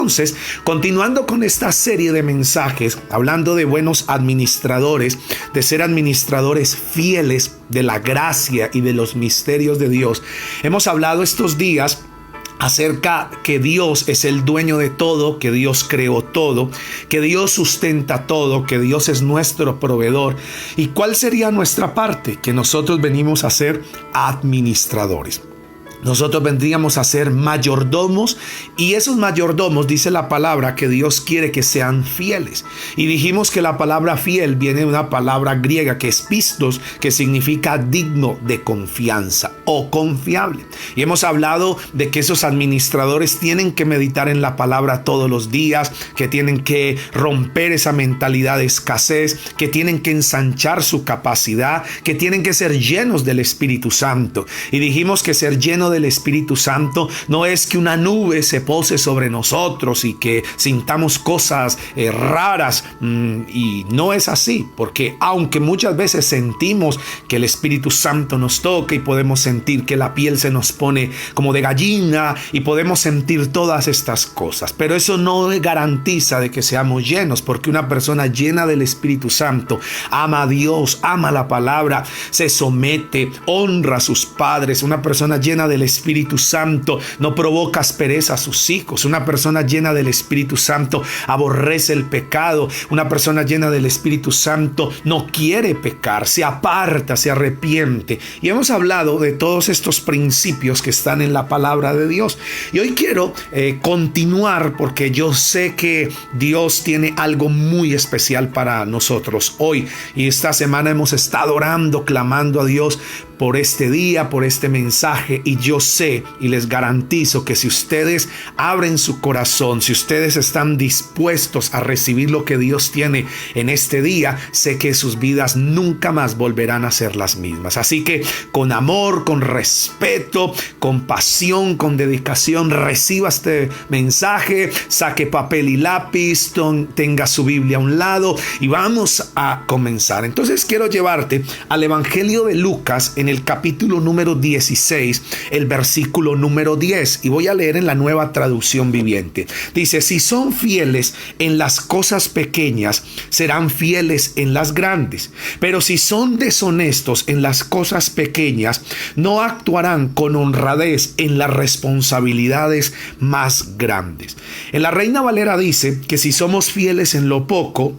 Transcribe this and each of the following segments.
Entonces, continuando con esta serie de mensajes, hablando de buenos administradores, de ser administradores fieles de la gracia y de los misterios de Dios, hemos hablado estos días acerca que Dios es el dueño de todo, que Dios creó todo, que Dios sustenta todo, que Dios es nuestro proveedor. ¿Y cuál sería nuestra parte? Que nosotros venimos a ser administradores. Nosotros vendríamos a ser mayordomos, y esos mayordomos, dice la palabra, que Dios quiere que sean fieles. Y dijimos que la palabra fiel viene de una palabra griega que es pistos, que significa digno de confianza o confiable. Y hemos hablado de que esos administradores tienen que meditar en la palabra todos los días, que tienen que romper esa mentalidad de escasez, que tienen que ensanchar su capacidad, que tienen que ser llenos del Espíritu Santo. Y dijimos que ser lleno del Espíritu Santo no es que una nube se pose sobre nosotros y que sintamos cosas raras, y no es así, porque aunque muchas veces sentimos que el Espíritu Santo nos toca y podemos sentir que la piel se nos pone como de gallina y podemos sentir todas estas cosas, pero eso no garantiza de que seamos llenos, porque una persona llena del Espíritu Santo ama a Dios, ama la palabra, se somete, honra a sus padres. Una persona llena del Espíritu Santo no provoca aspereza a sus hijos. Una persona llena del Espíritu Santo aborrece el pecado. Una persona llena del Espíritu Santo no quiere pecar, se aparta, se arrepiente. Y hemos hablado de todos estos principios que están en la palabra de Dios. Y hoy quiero continuar, porque yo sé que Dios tiene algo muy especial para nosotros hoy. Y esta semana hemos estado orando, clamando a Dios por este día, por este mensaje, y yo sé y les garantizo que si ustedes abren su corazón, si ustedes están dispuestos a recibir lo que Dios tiene en este día, sé que sus vidas nunca más volverán a ser las mismas. Así que con amor, con respeto, con pasión, con dedicación, reciba este mensaje, saque papel y lápiz, tenga su Biblia a un lado y vamos a comenzar. Entonces quiero llevarte al Evangelio de Lucas en el capítulo número 16, el versículo número 10, y voy a leer en la Nueva Traducción Viviente. Dice: si son fieles en las cosas pequeñas, serán fieles en las grandes, pero si son deshonestos en las cosas pequeñas, no actuarán con honradez en las responsabilidades más grandes. En la Reina Valera dice que si somos fieles en lo poco,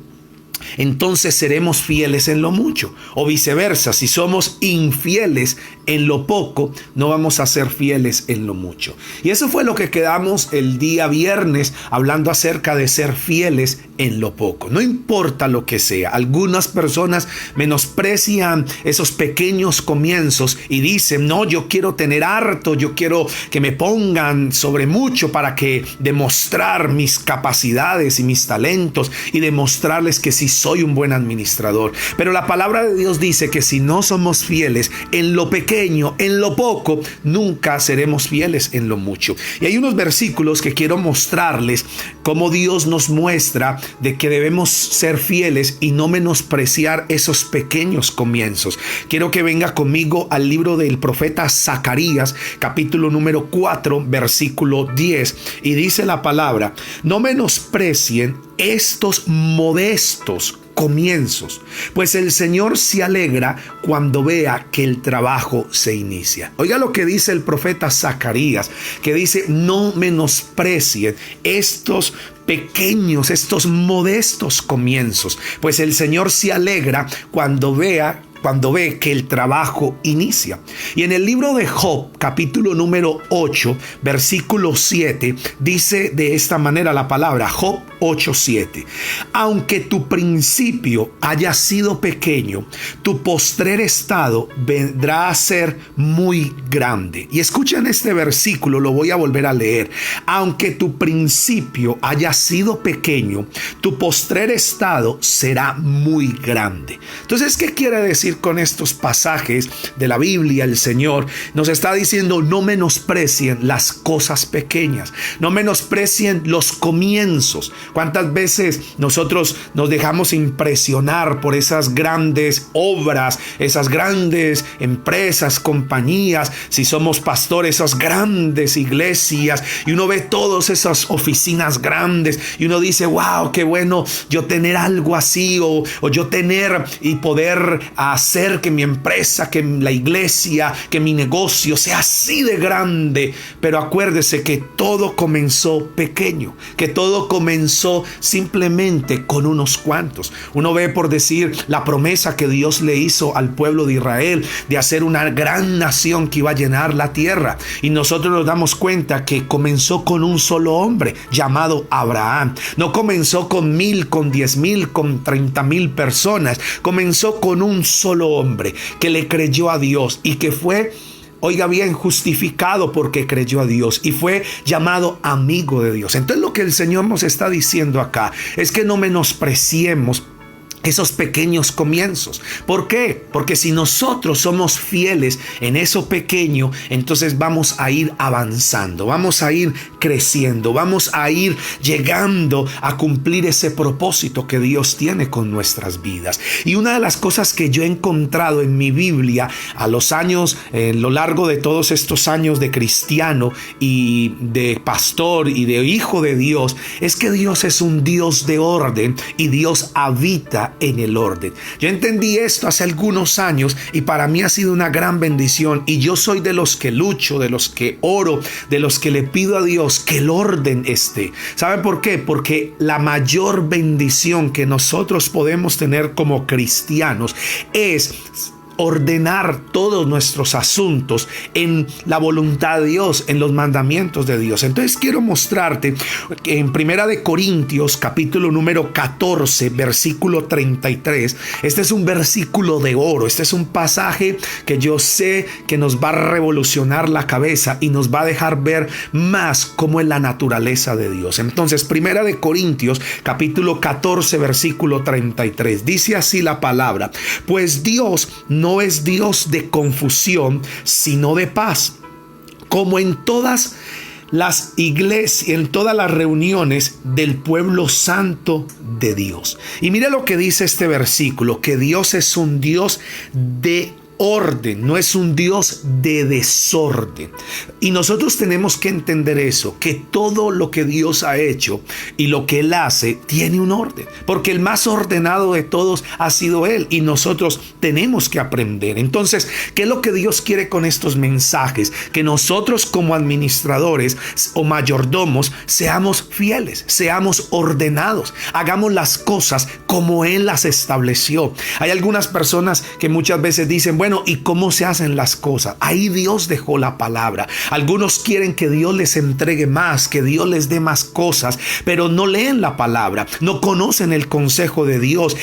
entonces seremos fieles en lo mucho, o viceversa, si somos infieles en lo poco, no vamos a ser fieles en lo mucho. Y eso fue lo que quedamos el día viernes, hablando acerca de ser fieles en lo poco. No importa lo que sea. Algunas personas menosprecian esos pequeños comienzos y dicen: no, yo quiero tener harto, yo quiero que me pongan sobre mucho para que demostrar mis capacidades y mis talentos y demostrarles que sí soy un buen administrador. Pero la palabra de Dios dice que si no somos fieles en lo pequeño, en lo poco, nunca seremos fieles en lo mucho. Y hay unos versículos que quiero mostrarles cómo Dios nos muestra de que debemos ser fieles y no menospreciar esos pequeños comienzos. Quiero que venga conmigo al libro del profeta Zacarías, capítulo número 4, versículo 10, y dice la palabra: no menosprecien estos modestos comienzos, pues el Señor se alegra cuando vea que el trabajo se inicia. Oiga lo que dice el profeta Zacarías, que dice: no menosprecien estos pequeños, estos modestos comienzos, pues el Señor se alegra cuando ve que el trabajo inicia. Y en el libro de Job, capítulo número 8, versículo 7, dice de esta manera la palabra, Job 8:7: aunque tu principio haya sido pequeño, tu postrer estado vendrá a ser muy grande. Y escuchen este versículo, lo voy a volver a leer. Aunque tu principio haya sido pequeño, tu postrer estado será muy grande. Entonces, ¿qué quiere decir decir con estos pasajes de la Biblia, el Señor nos está diciendo: no menosprecien las cosas pequeñas, no menosprecien los comienzos. ¿Cuántas veces nosotros nos dejamos impresionar por esas grandes obras, esas grandes empresas, compañías? Si somos pastores, esas grandes iglesias, y uno ve todas esas oficinas grandes y uno dice: wow, qué bueno yo tener algo así, o yo tener y poder hacer que mi empresa, que la iglesia, que mi negocio sea así de grande. Pero acuérdese que todo comenzó pequeño, que todo comenzó simplemente con unos cuantos. Uno ve, por decir, la promesa que Dios le hizo al pueblo de Israel de hacer una gran nación que iba a llenar la tierra, y nosotros nos damos cuenta que comenzó con un solo hombre llamado Abraham. No comenzó con 1,000, con 10,000, con 30,000 personas. Comenzó con un solo hombre que le creyó a Dios y que fue, oiga bien, justificado porque creyó a Dios y fue llamado amigo de Dios. Entonces, lo que el Señor nos está diciendo acá es que no menospreciemos esos pequeños comienzos. ¿Por qué? Porque si nosotros somos fieles en eso pequeño, entonces vamos a ir avanzando, vamos a ir creciendo, vamos a ir llegando a cumplir ese propósito que Dios tiene con nuestras vidas. Y una de las cosas que yo he encontrado en mi Biblia a los años, lo largo de todos estos años de cristiano y de pastor y de hijo de Dios, es que Dios es un Dios de orden y Dios habita en el orden. Yo entendí esto hace algunos años y para mí ha sido una gran bendición, y yo soy de los que lucho, de los que oro, de los que le pido a Dios que el orden esté. ¿Saben por qué? Porque la mayor bendición que nosotros podemos tener como cristianos es ordenar todos nuestros asuntos en la voluntad de Dios, en los mandamientos de Dios. Entonces quiero mostrarte que en Primera de Corintios, capítulo número 14, versículo 33, este es un versículo de oro. Este es un pasaje que yo sé que nos va a revolucionar la cabeza y nos va a dejar ver más cómo es la naturaleza de Dios. Entonces, Primera de Corintios, capítulo 14, versículo 33, dice así la palabra: pues Dios no es Dios de confusión, sino de paz, como en todas las iglesias, en todas las reuniones del pueblo santo de Dios. Y mire lo que dice este versículo, que Dios es un Dios de orden, no es un Dios de desorden. Y nosotros tenemos que entender eso, que todo lo que Dios ha hecho y lo que Él hace tiene un orden, porque el más ordenado de todos ha sido Él, y nosotros tenemos que aprender. Entonces, ¿qué es lo que Dios quiere con estos mensajes? Que nosotros como administradores o mayordomos seamos fieles, seamos ordenados, hagamos las cosas como Él las estableció. Hay algunas personas que muchas veces dicen: bueno, ¿y cómo se hacen las cosas? Ahí Dios dejó la palabra. Algunos quieren que Dios les entregue más, que Dios les dé más cosas, pero no leen la palabra, no conocen el consejo de Dios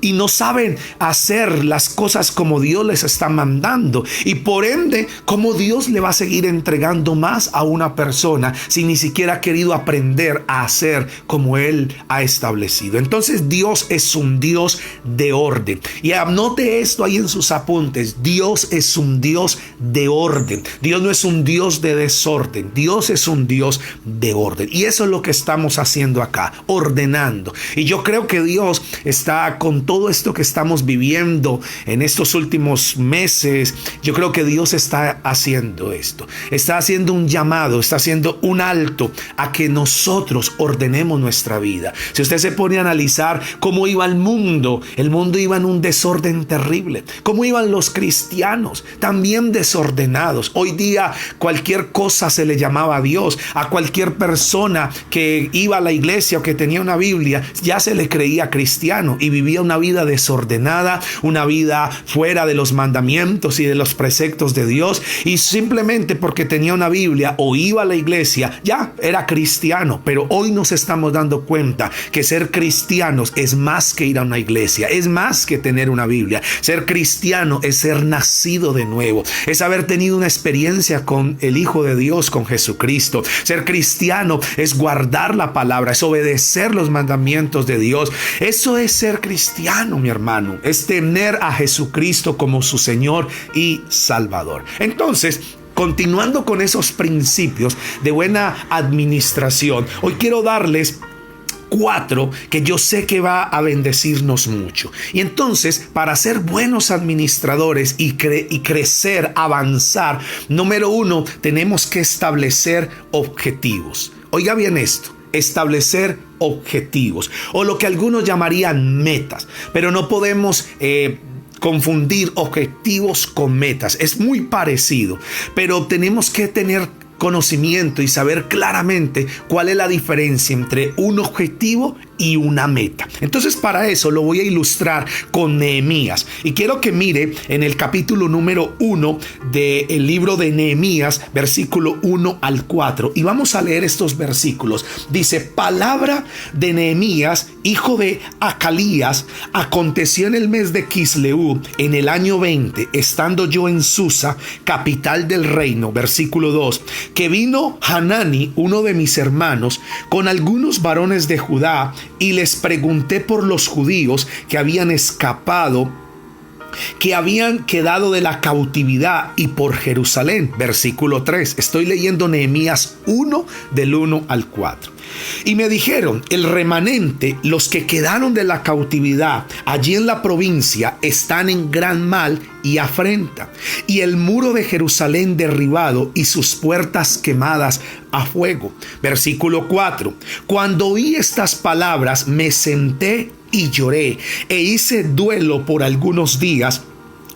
y no saben hacer las cosas como Dios les está mandando, y por ende, ¿cómo Dios le va a seguir entregando más a una persona si ni siquiera ha querido aprender a hacer como Él ha establecido? Entonces, Dios es un Dios de orden, y anote esto ahí en sus apuntes: Dios es un Dios de orden. Dios no es un Dios de desorden, Dios es un Dios de orden, y eso es lo que estamos haciendo acá, ordenando. Y yo creo que Dios está con todo esto que estamos viviendo en estos últimos meses. Yo creo que Dios está haciendo esto, está haciendo un llamado, está haciendo un alto a que nosotros ordenemos nuestra vida. Si usted se pone a analizar cómo iba el mundo iba en un desorden terrible. Cómo iban los cristianos, también desordenados. Hoy día cualquier cosa se le llamaba a Dios. A cualquier persona que iba a la iglesia o que tenía una Biblia ya se le creía cristiano, y vivía una vida desordenada, una vida fuera de los mandamientos y de los preceptos de Dios, y simplemente porque tenía una Biblia o iba a la iglesia ya era cristiano. Pero hoy nos estamos dando cuenta que ser cristianos es más que ir a una iglesia, es más que tener una Biblia. Ser cristiano es ser nacido de nuevo, es haber tenido una experiencia con el Hijo de Dios, con Jesucristo. Ser cristiano es guardar la palabra, es obedecer los mandamientos de Dios. Eso es ser cristiano. cristiano, mi hermano, es tener a Jesucristo como su Señor y Salvador. Entonces, continuando con esos principios de buena administración, hoy quiero darles 4 que yo sé que va a bendecirnos mucho. Y entonces, para ser buenos administradores y crecer, avanzar, número 1, tenemos que establecer objetivos. Oiga bien esto. Establecer objetivos, o lo que algunos llamarían metas, pero no podemos confundir objetivos con metas. Es muy parecido, pero tenemos que tener conocimiento y saber claramente cuál es la diferencia entre un objetivo y una meta. Entonces, para eso lo voy a ilustrar con Nehemías, y quiero que mire en el capítulo número 1 del libro de Nehemías, versículo 1 al 4, y vamos a leer estos versículos. Dice: palabra de Nehemías, hijo de Acalías, aconteció en el mes de Quisleu, en el año 20, estando yo en Susa, capital del reino. Versículo 2, que vino Hanani, uno de mis hermanos, con algunos varones de Judá, y les pregunté por los judíos que habían escapado, que habían quedado de la cautividad, y por Jerusalén. Versículo 3, estoy leyendo Nehemías 1 del 1 al 4. Y me dijeron: el remanente, los que quedaron de la cautividad allí en la provincia, están en gran mal y afrenta, y el muro de Jerusalén derribado y sus puertas quemadas a fuego. Versículo 4, cuando oí estas palabras me senté y lloré, e hice duelo por algunos días,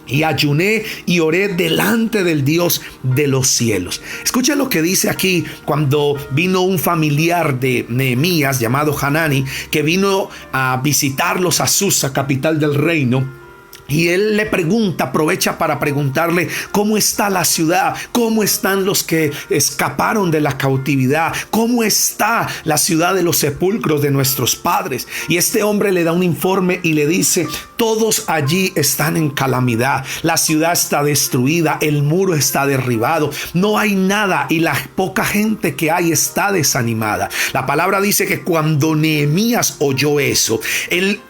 y ayuné y oré delante del Dios de los cielos. Escucha lo que dice aquí cuando vino un familiar de Nehemías llamado Hanani, que vino a visitarlos a Susa, capital del reino. Y él le pregunta, aprovecha para preguntarle cómo está la ciudad, cómo están los que escaparon de la cautividad, cómo está la ciudad de los sepulcros de nuestros padres. Y este hombre le da un informe y le dice: todos allí están en calamidad, la ciudad está destruida, el muro está derribado, no hay nada, y la poca gente que hay está desanimada. La palabra dice que cuando Nehemías oyó eso, él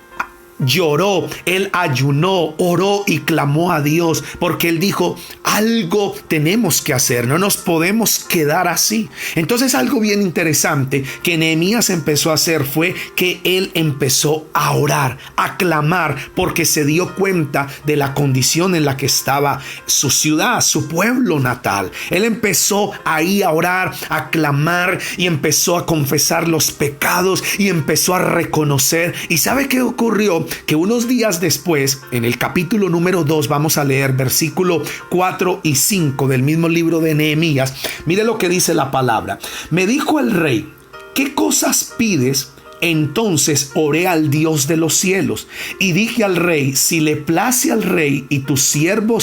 lloró, él ayunó, oró y clamó a Dios, porque él dijo: algo tenemos que hacer, no nos podemos quedar así. Entonces, algo bien interesante que Nehemías empezó a hacer fue que él empezó a orar, a clamar, porque se dio cuenta de la condición en la que estaba su ciudad, su pueblo natal. Él empezó ahí a orar, a clamar, y empezó a confesar los pecados, y empezó a reconocer. ¿Y sabe qué ocurrió? Que unos días después, en el capítulo número 2, vamos a leer versículo 4 y 5 del mismo libro de Nehemías. Mire lo que dice la palabra. Me dijo el rey: ¿qué cosas pides? Entonces oré al Dios de los cielos y dije al rey: si le place al rey y tu siervo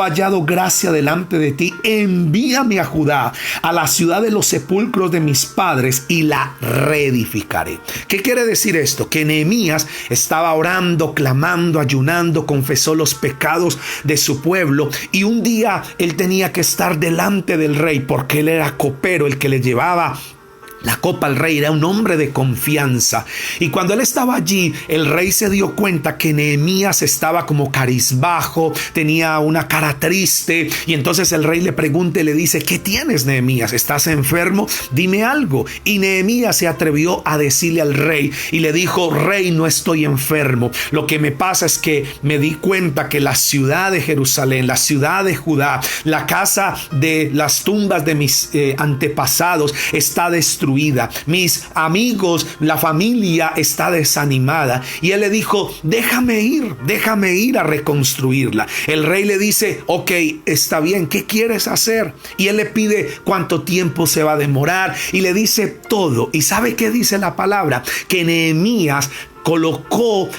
ha hallado gracia delante de ti, envíame a Judá, a la ciudad de los sepulcros de mis padres, y la reedificaré. ¿Qué quiere decir esto? Que Nehemías estaba orando, clamando, ayunando, confesó los pecados de su pueblo, y un día él tenía que estar delante del rey, porque él era copero, el que le llevaba la copa al rey, era un hombre de confianza. Y cuando él estaba allí, el rey se dio cuenta que Nehemías estaba como cabizbajo, tenía una cara triste, y entonces el rey le pregunta y le dice: ¿qué tienes, Nehemías? ¿Estás enfermo? Dime algo. Y Nehemías se atrevió a decirle al rey y le dijo: rey, no estoy enfermo, lo que me pasa es que me di cuenta que la ciudad de Jerusalén, la ciudad de Judá, la casa de las tumbas de mis antepasados está destruida. Mis amigos, la familia está desanimada. Y él le dijo: déjame ir a reconstruirla. El rey le dice: ok, está bien, ¿qué quieres hacer? Y él le pide cuánto tiempo se va a demorar, y le dice todo. ¿Y sabe qué dice la palabra? Que Nehemías colocó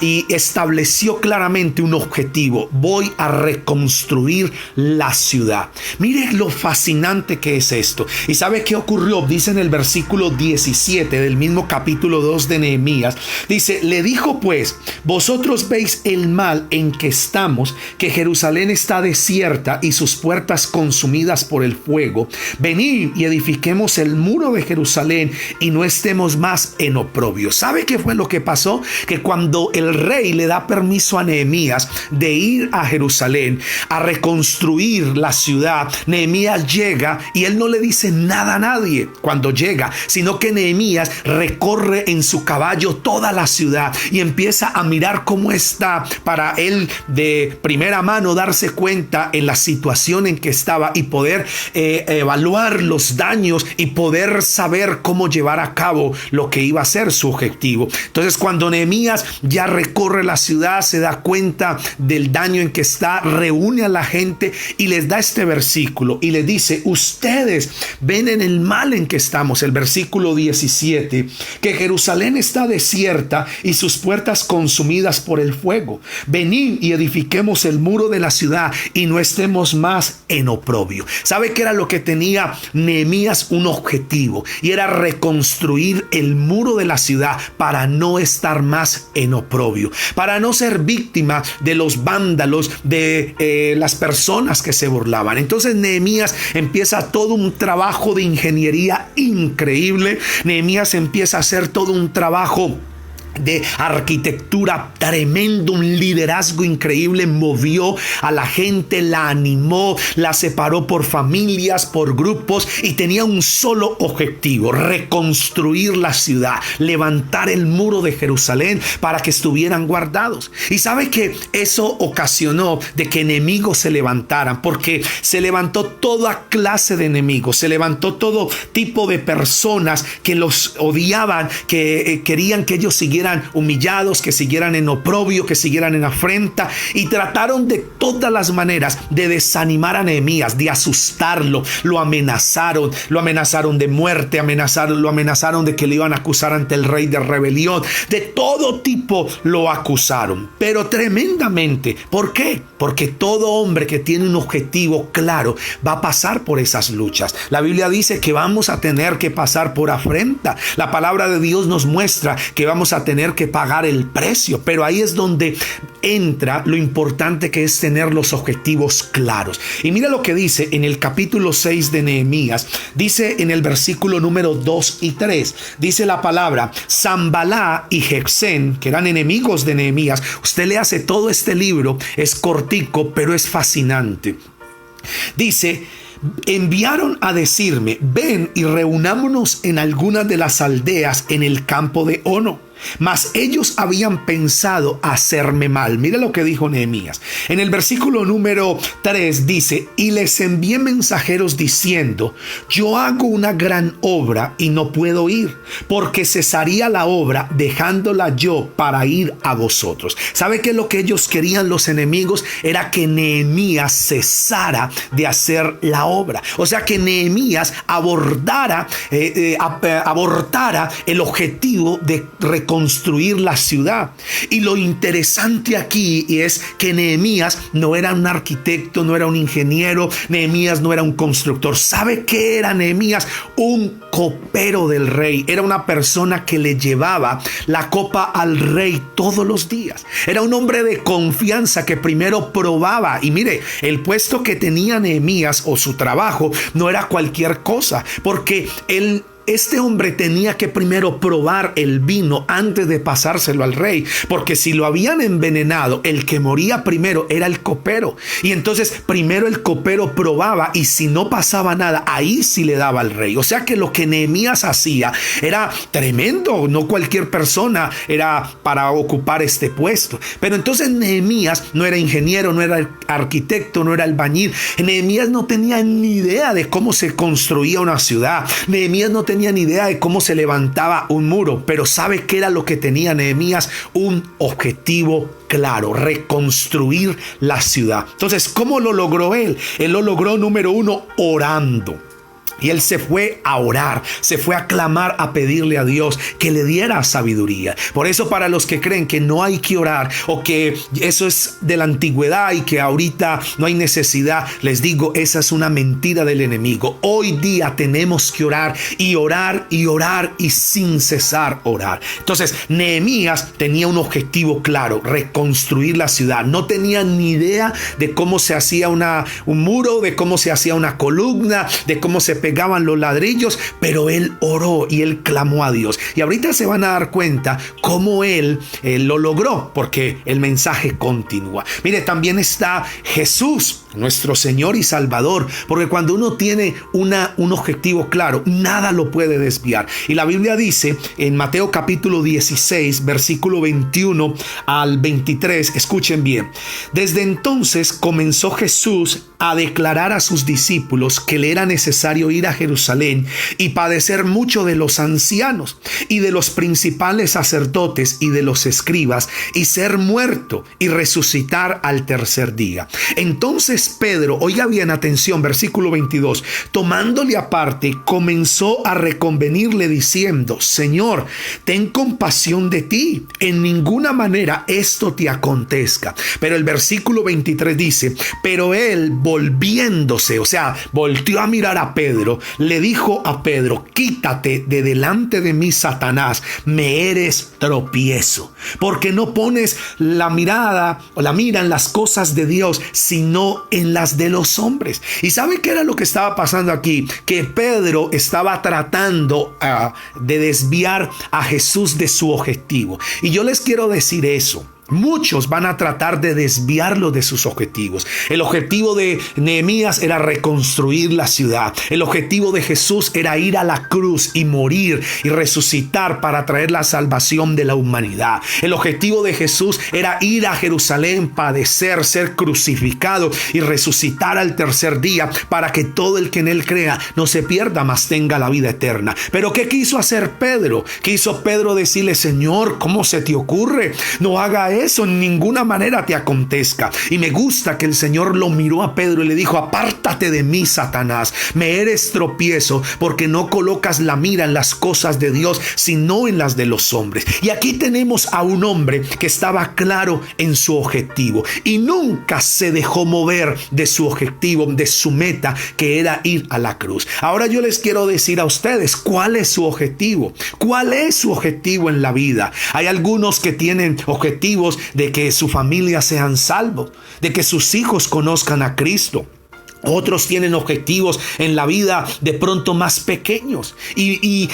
y estableció claramente un objetivo: voy a reconstruir la ciudad. Mire lo fascinante que es esto. ¿Y sabe qué ocurrió? Dice en el versículo 17 del mismo capítulo 2 de Nehemías, dice: le dijo pues: vosotros veis el mal en que estamos, que Jerusalén está desierta y sus puertas consumidas por el fuego. Venid y edifiquemos el muro de Jerusalén y no estemos más en oprobio. ¿Sabe qué fue lo que pasó? pasó? Que cuando el rey le da permiso a Nehemías de ir a Jerusalén a reconstruir la ciudad, Nehemías llega y él no le dice nada a nadie cuando llega, sino que Nehemías recorre en su caballo toda la ciudad y empieza a mirar cómo está, para él de primera mano darse cuenta en la situación en que estaba y poder evaluar los daños y poder saber cómo llevar a cabo lo que iba a ser su objetivo. Entonces, cuando Nehemías ya recorre la ciudad, se da cuenta del daño en que está, reúne a la gente y les da este versículo y les dice: ustedes ven en el mal en que estamos, el versículo 17, que Jerusalén está desierta y sus puertas consumidas por el fuego. Venid y edifiquemos el muro de la ciudad y no estemos más en oprobio. ¿Sabe qué era lo que tenía Nehemías? Un objetivo, y era reconstruir el muro de la ciudad para no estar más en oprobio, para no ser víctima de los vándalos, de las personas que se burlaban. Entonces Nehemías empieza todo un trabajo de ingeniería increíble. Nehemías empieza a hacer todo un trabajo de arquitectura tremendo, un liderazgo increíble. Movió a la gente, la animó, la separó por familias, por grupos, y tenía un solo objetivo: reconstruir la ciudad, levantar el muro de Jerusalén para que estuvieran guardados. Y sabe que eso ocasionó de que enemigos se levantaran, porque se levantó toda clase de enemigos, se levantó todo tipo de personas que los odiaban, que querían que ellos siguieran humillados, que siguieran en oprobio, que siguieran en afrenta, y trataron de todas las maneras de desanimar a Nehemías, de asustarlo. Lo amenazaron de muerte, lo amenazaron de que le iban a acusar ante el rey de rebelión, de todo tipo lo acusaron, pero tremendamente. ¿Por qué? Porque todo hombre que tiene un objetivo claro va a pasar por esas luchas. La Biblia dice que vamos a tener que pasar por afrenta. La palabra de Dios nos muestra que vamos a tener que pagar el precio, pero ahí es donde entra lo importante, que es tener los objetivos claros. Y mira lo que dice en el capítulo 6 de Nehemías. Dice en el versículo número 2 y 3, dice la palabra: Sambalá y Gesem, que eran enemigos de Nehemías. Usted le hace todo este libro, es cortico, pero es fascinante. Dice: enviaron a decirme: ven y reunámonos en algunas de las aldeas en el campo de Ono. Mas ellos habían pensado hacerme mal. Mira lo que dijo Nehemías. En el versículo número 3 dice: y les envié mensajeros diciendo: yo hago una gran obra y no puedo ir, porque cesaría la obra dejándola yo para ir a vosotros. ¿Sabe qué es lo que ellos querían, los enemigos? Era que Nehemías cesara de hacer la obra. O sea, que Nehemías abortara el objetivo de reconstruir la ciudad. Y lo interesante aquí es que Nehemías no era un arquitecto, no era un ingeniero, Nehemías no era un constructor. ¿Sabe qué era Nehemías? Un copero del rey. Era una persona que le llevaba la copa al rey todos los días. Era un hombre de confianza que primero probaba. Y mire, el puesto que tenía Nehemías, o su trabajo, no era cualquier cosa, porque este hombre tenía que primero probar el vino antes de pasárselo al rey, porque si lo habían envenenado, el que moría primero era el copero. Y entonces primero el copero probaba, y si no pasaba nada, ahí sí le daba al rey. O sea que lo que Nehemías hacía era tremendo. No cualquier persona era para ocupar este puesto. Pero entonces Nehemías no era ingeniero, no era arquitecto, no era albañil. Nehemías no tenía ni idea de cómo se construía una ciudad. Nehemías no tenía ni idea de cómo se levantaba un muro, pero ¿sabe qué era lo que tenía Nehemías? Un objetivo claro: reconstruir la ciudad. Entonces, ¿cómo lo logró él? Él lo logró, número 1, orando. Y él se fue a orar, se fue a clamar, a pedirle a Dios que le diera sabiduría. Por eso, para los que creen que no hay que orar, o que eso es de la antigüedad y que ahorita no hay necesidad, les digo, esa es una mentira del enemigo. Hoy día tenemos que orar y orar y orar y sin cesar orar. Entonces, Nehemías tenía un objetivo claro: reconstruir la ciudad. No tenía ni idea de cómo se hacía un muro, de cómo se hacía una columna, de cómo se pegaban los ladrillos, pero él oró y él clamó a Dios. Y ahorita se van a dar cuenta cómo él lo logró, porque el mensaje continúa. Mire, también está Jesús, nuestro Señor y Salvador, porque cuando uno tiene un objetivo claro, nada lo puede desviar. Y la Biblia dice en Mateo capítulo 16, versículo 21 al 23, escuchen bien: desde entonces comenzó Jesús a declarar a sus discípulos que le era necesario ir a Jerusalén y padecer mucho de los ancianos y de los principales sacerdotes y de los escribas, y ser muerto y resucitar al tercer día. Entonces Pedro, oiga bien, atención, versículo 22, tomándole aparte, comenzó a reconvenirle diciendo: Señor, ten compasión de ti, en ninguna manera esto te acontezca. Pero el versículo 23 dice: pero él, volviéndose, o sea, volteó a mirar a Pedro, le dijo a Pedro: quítate de delante de mí, Satanás, me eres tropiezo, porque no pones la mirada o la mira en las cosas de Dios, sino en las de los hombres. ¿Y sabe qué era lo que estaba pasando aquí? Que Pedro estaba tratando de desviar a Jesús de su objetivo. Y yo les quiero decir eso. Muchos van a tratar de desviarlo de sus objetivos. El objetivo de Nehemías era reconstruir la ciudad. El objetivo de Jesús era ir a la cruz y morir y resucitar para traer la salvación de la humanidad. El objetivo de Jesús era ir a Jerusalén, padecer, ser crucificado y resucitar al tercer día para que todo el que en él crea no se pierda, mas tenga la vida eterna. Pero ¿qué quiso hacer Pedro? Quiso Pedro decirle: Señor, ¿cómo se te ocurre? No haga eso, en ninguna manera te acontezca. Y me gusta que el Señor lo miró a Pedro y le dijo: apártate de mí, Satanás, me eres tropiezo, porque no colocas la mira en las cosas de Dios, sino en las de los hombres. Y aquí tenemos a un hombre que estaba claro en su objetivo y nunca se dejó mover de su objetivo, de su meta, que era ir a la cruz. Ahora yo les quiero decir a ustedes, ¿cuál es su objetivo? ¿Cuál es su objetivo en la vida? Hay algunos que tienen objetivos de que su familia sean salvos, de que sus hijos conozcan a Cristo. Otros tienen objetivos en la vida de pronto más pequeños. Y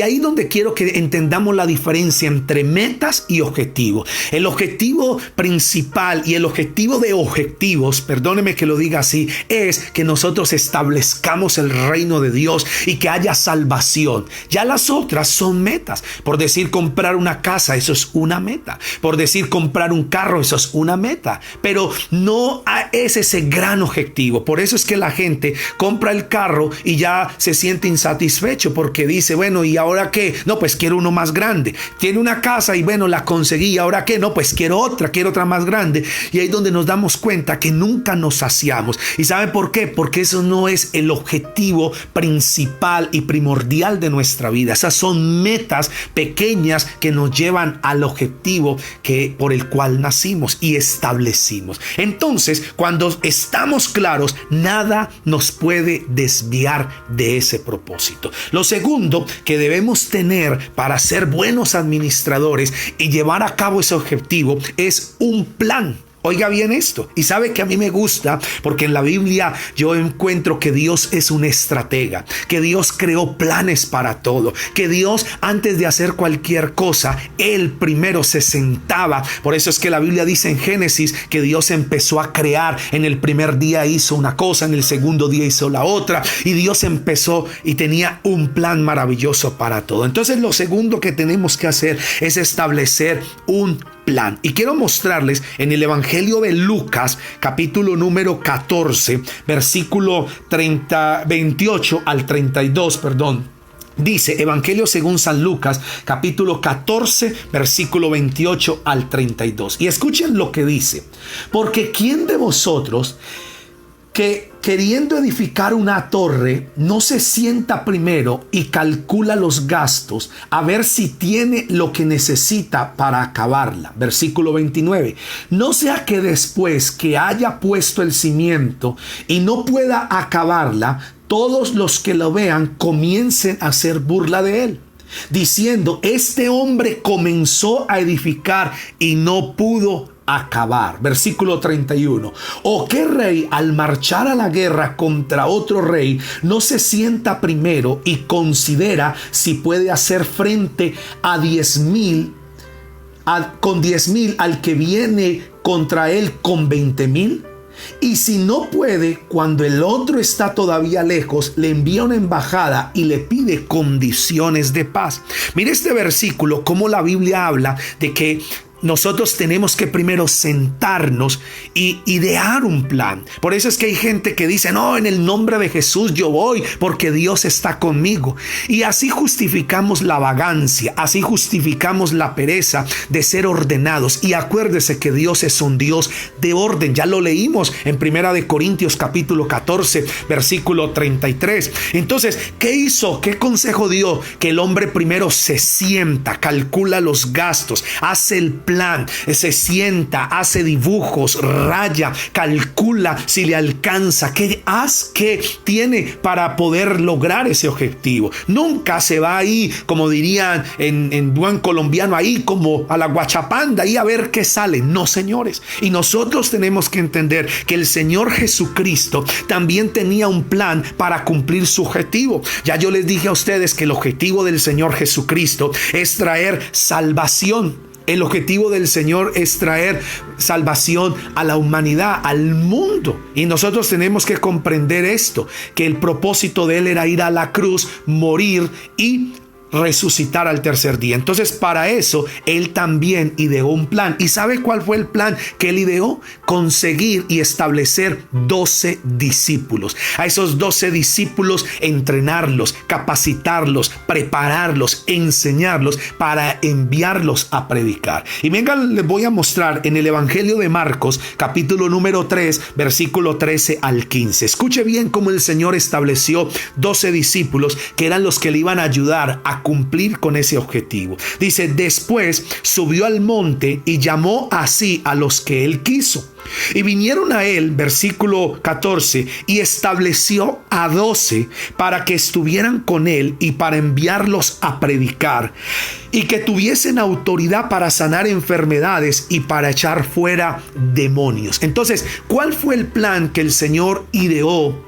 ahí donde quiero que entendamos la diferencia entre metas y objetivos. El objetivo principal y el objetivo de objetivos, perdóneme que lo diga así, es que nosotros establezcamos el reino de Dios y que haya salvación. Ya las otras son metas. Por decir comprar una casa, eso es una meta. Por decir comprar un carro, eso es una meta. Pero no es ese gran objetivo. Por eso es que la gente compra el carro y ya se siente insatisfecho, porque dice: bueno, ¿y ahora qué? No, pues quiero uno más grande. Tiene una casa y bueno, la conseguí, ¿y ahora qué? No, pues quiero otra más grande. Y ahí es donde nos damos cuenta que nunca nos saciamos. ¿Y sabe por qué? Porque eso no es el objetivo principal y primordial de nuestra vida. Esas son metas pequeñas que nos llevan al objetivo por el cual nacimos y establecimos. Entonces, cuando estamos claros, nada nos puede desviar de ese propósito. Lo segundo que debemos tener para ser buenos administradores y llevar a cabo ese objetivo es un plan. Oiga bien esto, y sabe que a mí me gusta porque en la Biblia yo encuentro que Dios es un estratega, que Dios creó planes para todo, que Dios, antes de hacer cualquier cosa, Él primero se sentaba. Por eso es que la Biblia dice en Génesis que Dios empezó a crear. En el primer día hizo una cosa, en el segundo día hizo la otra, y Dios empezó y tenía un plan maravilloso para todo. Entonces lo segundo que tenemos que hacer es establecer un plan. Y quiero mostrarles en el Evangelio de Lucas, capítulo número 14, versículo 28 al 32, Dice, Evangelio según San Lucas, capítulo 14, versículo 28 al 32. Y escuchen lo que dice: porque ¿quién de vosotros que queriendo edificar una torre no se sienta primero y calcula los gastos a ver si tiene lo que necesita para acabarla? Versículo 29. No sea que después que haya puesto el cimiento y no pueda acabarla, todos los que lo vean comiencen a hacer burla de él, diciendo: este hombre comenzó a edificar y no pudo acabar. Versículo 31. ¿O qué rey al marchar a la guerra contra otro rey no se sienta primero y considera si puede hacer frente a 10,000 con 10,000 al que viene contra él con 20,000? Y si no puede, cuando el otro está todavía lejos, le envía una embajada y le pide condiciones de paz. Mire este versículo, cómo la Biblia habla de que nosotros tenemos que primero sentarnos y idear un plan. Por eso es que hay gente que dice, no, en el nombre de Jesús yo voy porque Dios está conmigo. Y así justificamos la vagancia, así justificamos la pereza de ser ordenados. Y acuérdese que Dios es un Dios de orden. Ya lo leímos en 1 Corintios capítulo 14, versículo 33. Entonces, ¿qué hizo? ¿Qué consejo dio? Que el hombre primero se sienta, calcula los gastos, hace el plan, se sienta, hace dibujos, raya, calcula si le alcanza, qué tiene para poder lograr ese objetivo. Nunca se va ahí, como dirían en buen colombiano, ahí como a la guachapanda, ahí a ver qué sale. No, señores. Y nosotros tenemos que entender que el Señor Jesucristo también tenía un plan para cumplir su objetivo. Ya yo les dije a ustedes que el objetivo del Señor Jesucristo es traer salvación. El objetivo del Señor es traer salvación a la humanidad, al mundo. Y nosotros tenemos que comprender esto, que el propósito de Él era ir a la cruz, morir y resucitar al tercer día. Entonces, para eso Él también ideó un plan. ¿Y sabe cuál fue el plan que Él ideó? Conseguir y establecer 12 discípulos. A esos 12 discípulos entrenarlos, capacitarlos, prepararlos, enseñarlos para enviarlos a predicar. Y vengan, les voy a mostrar en el Evangelio de Marcos, capítulo número 3, versículo 13 al 15. Escuche bien cómo el Señor estableció 12 discípulos que eran los que le iban a ayudar a cumplir con ese objetivo. Dice, después subió al monte y llamó así a los que él quiso. Y vinieron a él, versículo 14, y estableció a 12 para que estuvieran con él y para enviarlos a predicar y que tuviesen autoridad para sanar enfermedades y para echar fuera demonios. Entonces, ¿cuál fue el plan que el Señor ideó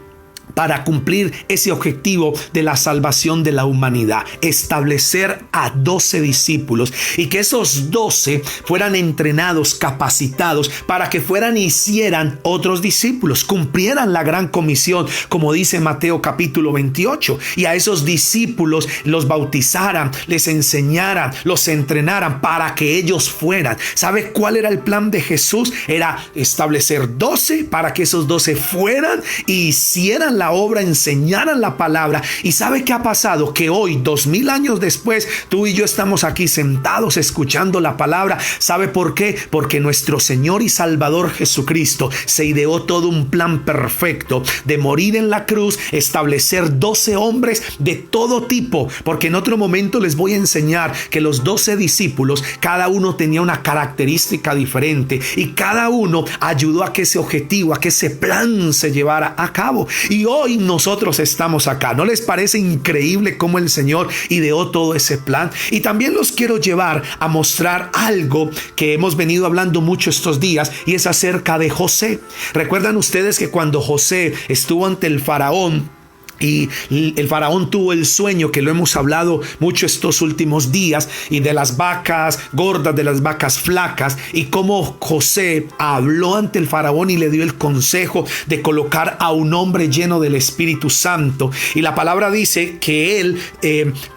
para cumplir ese objetivo de la salvación de la humanidad? Establecer a 12 discípulos y que esos 12 fueran entrenados, capacitados para que fueran y hicieran otros discípulos, cumplieran la gran comisión, como dice Mateo capítulo 28, y a esos discípulos los bautizaran, les enseñaran, los entrenaran para que ellos fueran. ¿Sabe cuál era el plan de Jesús? Era establecer 12 para que esos 12 fueran y hicieran la obra, enseñaran la palabra. ¿Y sabe qué ha pasado? Que hoy, 2000 años después, tú y yo estamos aquí sentados escuchando la palabra. ¿Sabe por qué? Porque nuestro Señor y Salvador Jesucristo se ideó todo un plan perfecto de morir en la cruz, establecer 12 hombres de todo tipo, porque en otro momento les voy a enseñar que los 12 discípulos, cada uno tenía una característica diferente y cada uno ayudó a que ese objetivo, a que ese plan se llevara a cabo. Y hoy nosotros estamos acá. ¿No les parece increíble cómo el Señor ideó todo ese plan? Y también los quiero llevar a mostrar algo que hemos venido hablando mucho estos días, y es acerca de José. ¿Recuerdan ustedes que cuando José estuvo ante el faraón y el faraón tuvo el sueño, que lo hemos hablado mucho estos últimos días, y de las vacas gordas, de las vacas flacas, y cómo José habló ante el faraón y le dio el consejo de colocar a un hombre lleno del Espíritu Santo? Y la palabra dice que él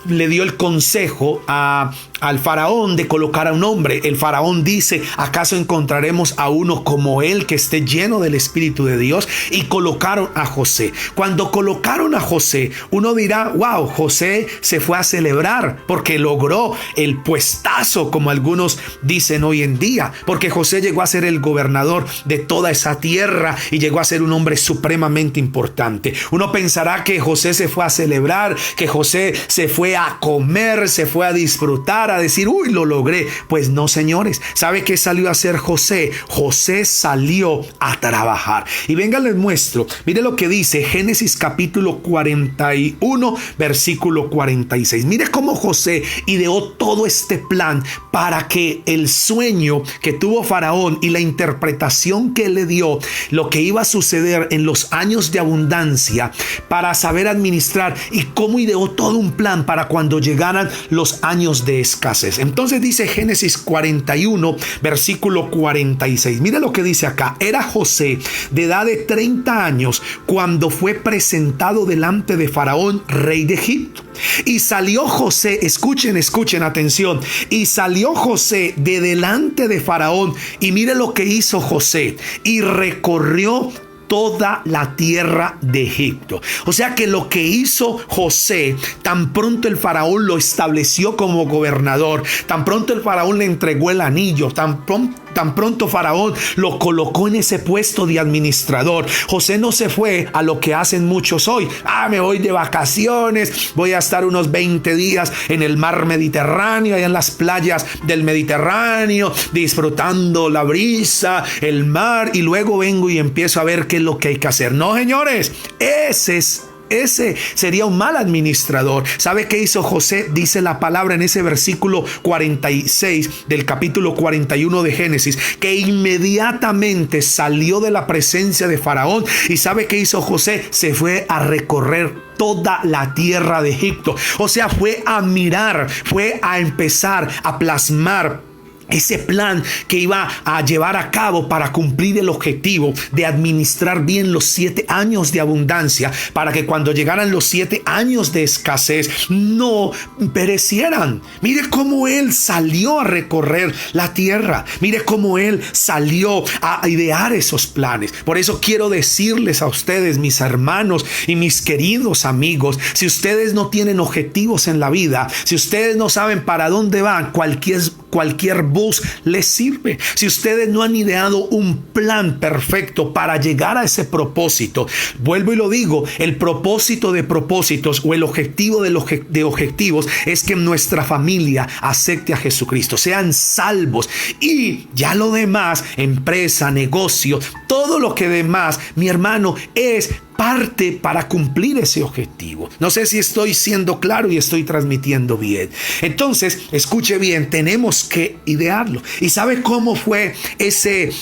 le dio el consejo al faraón de colocar a un hombre. El faraón dice, ¿acaso encontraremos a uno como él que esté lleno del Espíritu de Dios? Y colocaron a José. Cuando colocaron a José, uno dirá, wow, José se fue a celebrar porque logró el puestazo, como algunos dicen hoy en día, porque José llegó a ser el gobernador de toda esa tierra y llegó a ser un hombre supremamente importante. Uno pensará que José se fue a celebrar, que José se fue a comer, se fue a disfrutar, a decir, uy, lo logré. Pues no, señores. ¿Sabe qué salió a hacer José? José salió a trabajar. Y venga, les muestro. Mire lo que dice Génesis capítulo 41, versículo 46. Mire cómo José ideó todo este plan para que el sueño que tuvo Faraón y la interpretación que le dio, lo que iba a suceder en los años de abundancia, para saber administrar, y cómo ideó todo un plan para cuando llegaran los años de escasez. Entonces dice Génesis 41, versículo 46. Mire lo que dice acá. Era José de edad de 30 años cuando fue presentado delante de Faraón, rey de Egipto. Y salió José, escuchen atención, y salió José de delante de Faraón, y mire lo que hizo José, y recorrió toda la tierra de Egipto. O sea que lo que hizo José, tan pronto el faraón lo estableció como gobernador, tan pronto el faraón le entregó el anillo, tan pronto Faraón lo colocó en ese puesto de administrador, José no se fue a lo que hacen muchos hoy. Me voy de vacaciones, voy a estar unos 20 días en el mar Mediterráneo, allá en las playas del Mediterráneo, disfrutando la brisa, el mar, y luego vengo y empiezo a ver qué es lo que hay que hacer. No, señores, ese sería un mal administrador. ¿Sabe qué hizo José? Dice la palabra en ese versículo 46 del capítulo 41 de Génesis, que inmediatamente salió de la presencia de Faraón. ¿Y sabe qué hizo José? Se fue a recorrer toda la tierra de Egipto. O sea, fue a mirar, fue a empezar a plasmar ese plan que iba a llevar a cabo para cumplir el objetivo de administrar bien los 7 años de abundancia, para que cuando llegaran los 7 años de escasez no perecieran. Mire cómo él salió a recorrer la tierra. Mire cómo él salió a idear esos planes. Por eso quiero decirles a ustedes, mis hermanos y mis queridos amigos, si ustedes no tienen objetivos en la vida, si ustedes no saben para dónde van, cualquier bus les sirve. Si ustedes no han ideado un plan perfecto para llegar a ese propósito, vuelvo y lo digo, el propósito de propósitos o el objetivo de objetivos es que nuestra familia acepte a Jesucristo, sean salvos, y ya lo demás, empresa, negocio, todo lo que demás, mi hermano, es parte para cumplir ese objetivo. No sé si estoy siendo claro y estoy transmitiendo bien. Entonces, escuche bien, tenemos que idearlo. ¿Y sabe cómo fue ese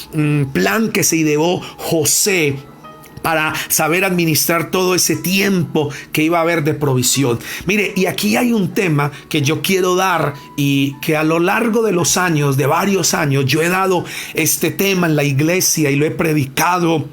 plan que se ideó José para saber administrar todo ese tiempo que iba a haber de provisión? Mire, y aquí hay un tema que yo quiero dar, y que a lo largo de los años, de varios años, yo he dado este tema en la iglesia y lo he predicado,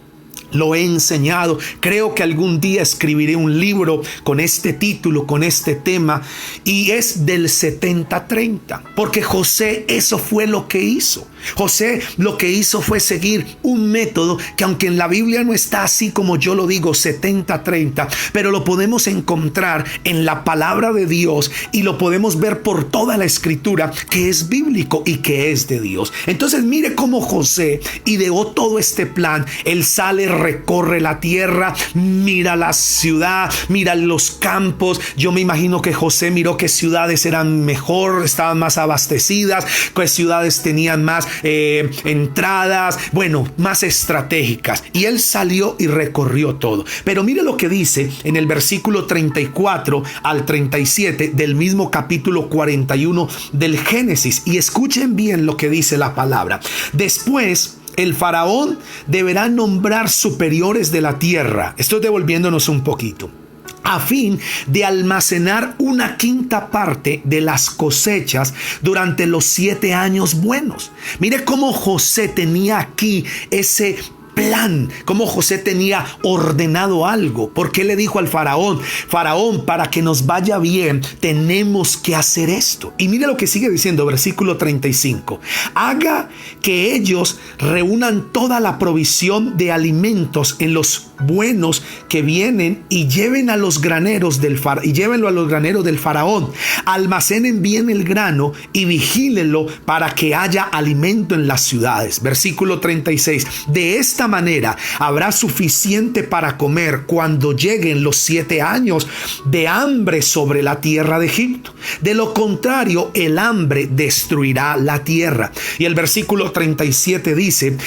lo he enseñado. Creo que algún día escribiré un libro con este título, con este tema, y es del 70-30, porque José eso fue lo que hizo. José lo que hizo fue seguir un método que, aunque en la Biblia no está así como yo lo digo, 70-30, pero lo podemos encontrar en la palabra de Dios, y lo podemos ver por toda la escritura, que es bíblico y que es de Dios. Entonces mire cómo José ideó todo este plan. Él sale, recorre la tierra, mira la ciudad, mira los campos. Yo me imagino que José miró qué ciudades eran mejor, estaban más abastecidas, qué ciudades tenían más entradas, bueno, más estratégicas, y él salió y recorrió todo. Pero mire lo que dice en el versículo 34 al 37 del mismo capítulo 41 del Génesis, y escuchen bien lo que dice la palabra. Después el faraón deberá nombrar superiores de la tierra. Estoy devolviéndonos un poquito. A fin de almacenar 1/5 parte de las cosechas durante los 7 años buenos. Mire cómo José tenía aquí ese plan, cómo José tenía ordenado algo. Porque le dijo al faraón: Faraón, para que nos vaya bien, tenemos que hacer esto. Y mire lo que sigue diciendo, versículo 35. Haga que ellos reúnan toda la provisión de alimentos en los buenos que vienen, y llévenlo a los graneros del faraón. Almacenen bien el grano y vigílenlo para que haya alimento en las ciudades. Versículo 36. De esta esta manera habrá suficiente para comer cuando lleguen los 7 años de hambre sobre la tierra de Egipto. De lo contrario, el hambre destruirá la tierra. Y el versículo 37 dice: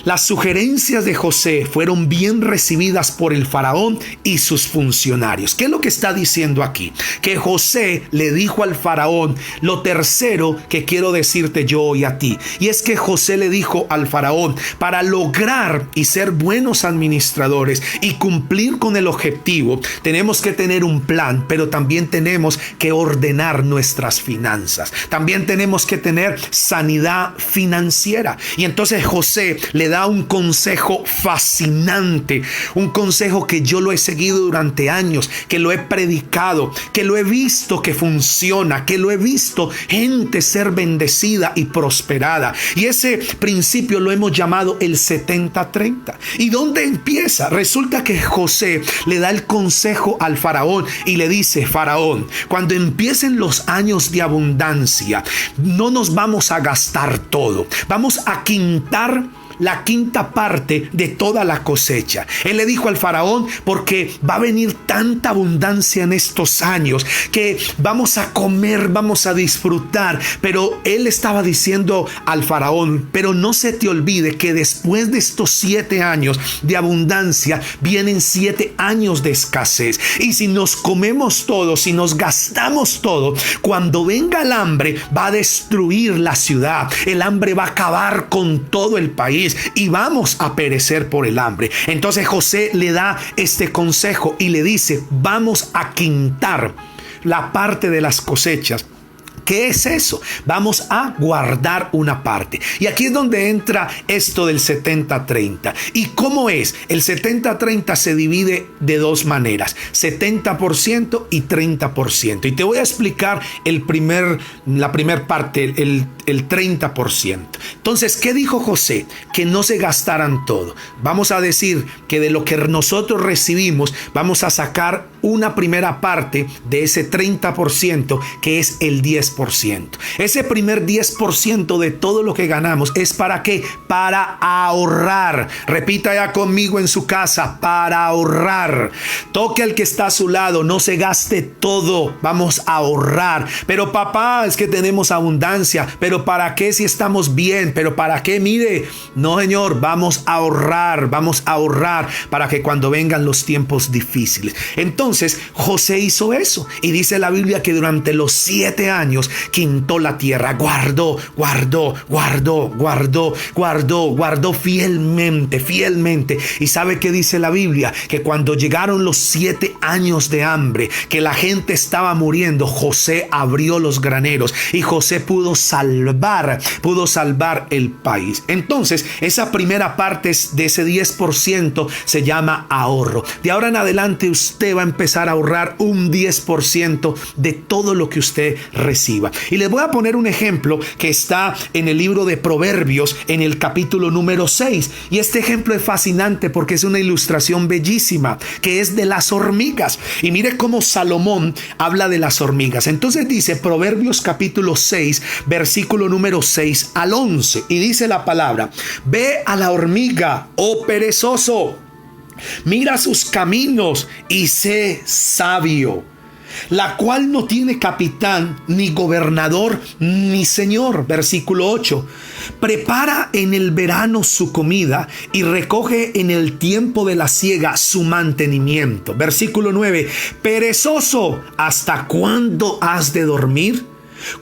las sugerencias de José fueron bien recibidas por el faraón y sus funcionarios. ¿Qué es lo que está diciendo aquí? Que José le dijo al faraón lo tercero que quiero decirte yo hoy a ti. Y es que José le dijo al faraón: para lograr y ser buenos administradores y cumplir con el objetivo, tenemos que tener un plan, pero también tenemos que ordenar nuestras finanzas. También tenemos que tener sanidad financiera. Y entonces José le da un consejo fascinante, un consejo que yo lo he seguido durante años, que lo he predicado, que lo he visto que funciona, que lo he visto gente ser bendecida y prosperada. Y ese principio lo hemos llamado el 70-30. ¿Y dónde empieza? Resulta que José le da el consejo al faraón y le dice: faraón, cuando empiecen los años de abundancia, no nos vamos a gastar todo, vamos a quintar la quinta parte de toda la cosecha. Él le dijo al faraón: porque va a venir tanta abundancia en estos años que vamos a comer, vamos a disfrutar. Pero él estaba diciendo al faraón: pero no se te olvide que después de estos 7 años de abundancia vienen 7 años de escasez. Y si nos comemos todo, si nos gastamos todo, cuando venga el hambre va a destruir la ciudad. El hambre va a acabar con todo el país y vamos a perecer por el hambre. Entonces José le da este consejo y le dice: vamos a quintar la parte de las cosechas. ¿Qué es eso? Vamos a guardar una parte. Y aquí es donde entra esto del 70-30. ¿Y cómo es? El 70-30 se divide de 2 maneras: 70% y 30%. Y te voy a explicar la primera parte, el 30%. Entonces, ¿qué dijo José? Que no se gastaran todo. Vamos a decir que de lo que nosotros recibimos, vamos a sacar una primera parte de ese 30%, que es el 10%. Ese primer 10% de todo lo que ganamos es ¿para qué? Para ahorrar. Repita ya conmigo en su casa: para ahorrar. Toque al que está a su lado: no se gaste todo, vamos a ahorrar. Pero papá, es que tenemos abundancia. Pero ¿para qué si estamos bien? Pero ¿para qué? Mire, no señor, vamos a ahorrar para que cuando vengan los tiempos difíciles. Entonces José hizo eso, y dice la Biblia que durante los 7 años quintó la tierra, guardó fielmente. Y ¿sabe qué dice la Biblia? Que cuando llegaron los 7 años de hambre, que la gente estaba muriendo, José abrió los graneros y José pudo salvar el país. Entonces, esa primera parte de ese 10% se llama ahorro. De ahora en adelante usted va a empezar a ahorrar un 10% de todo lo que usted reciba. Y les voy a poner un ejemplo que está en el libro de Proverbios, en el capítulo número 6. Y este ejemplo es fascinante porque es una ilustración bellísima, que es de las hormigas. Y mire cómo Salomón habla de las hormigas. Entonces dice Proverbios capítulo 6, versículo número 6 al 11. Y dice la palabra: ve a la hormiga, oh perezoso, mira sus caminos y sé sabio, la cual no tiene capitán, ni gobernador, ni señor. Versículo 8. Prepara en el verano su comida y recoge en el tiempo de la siega su mantenimiento. Versículo 9. Perezoso, ¿hasta cuándo has de dormir?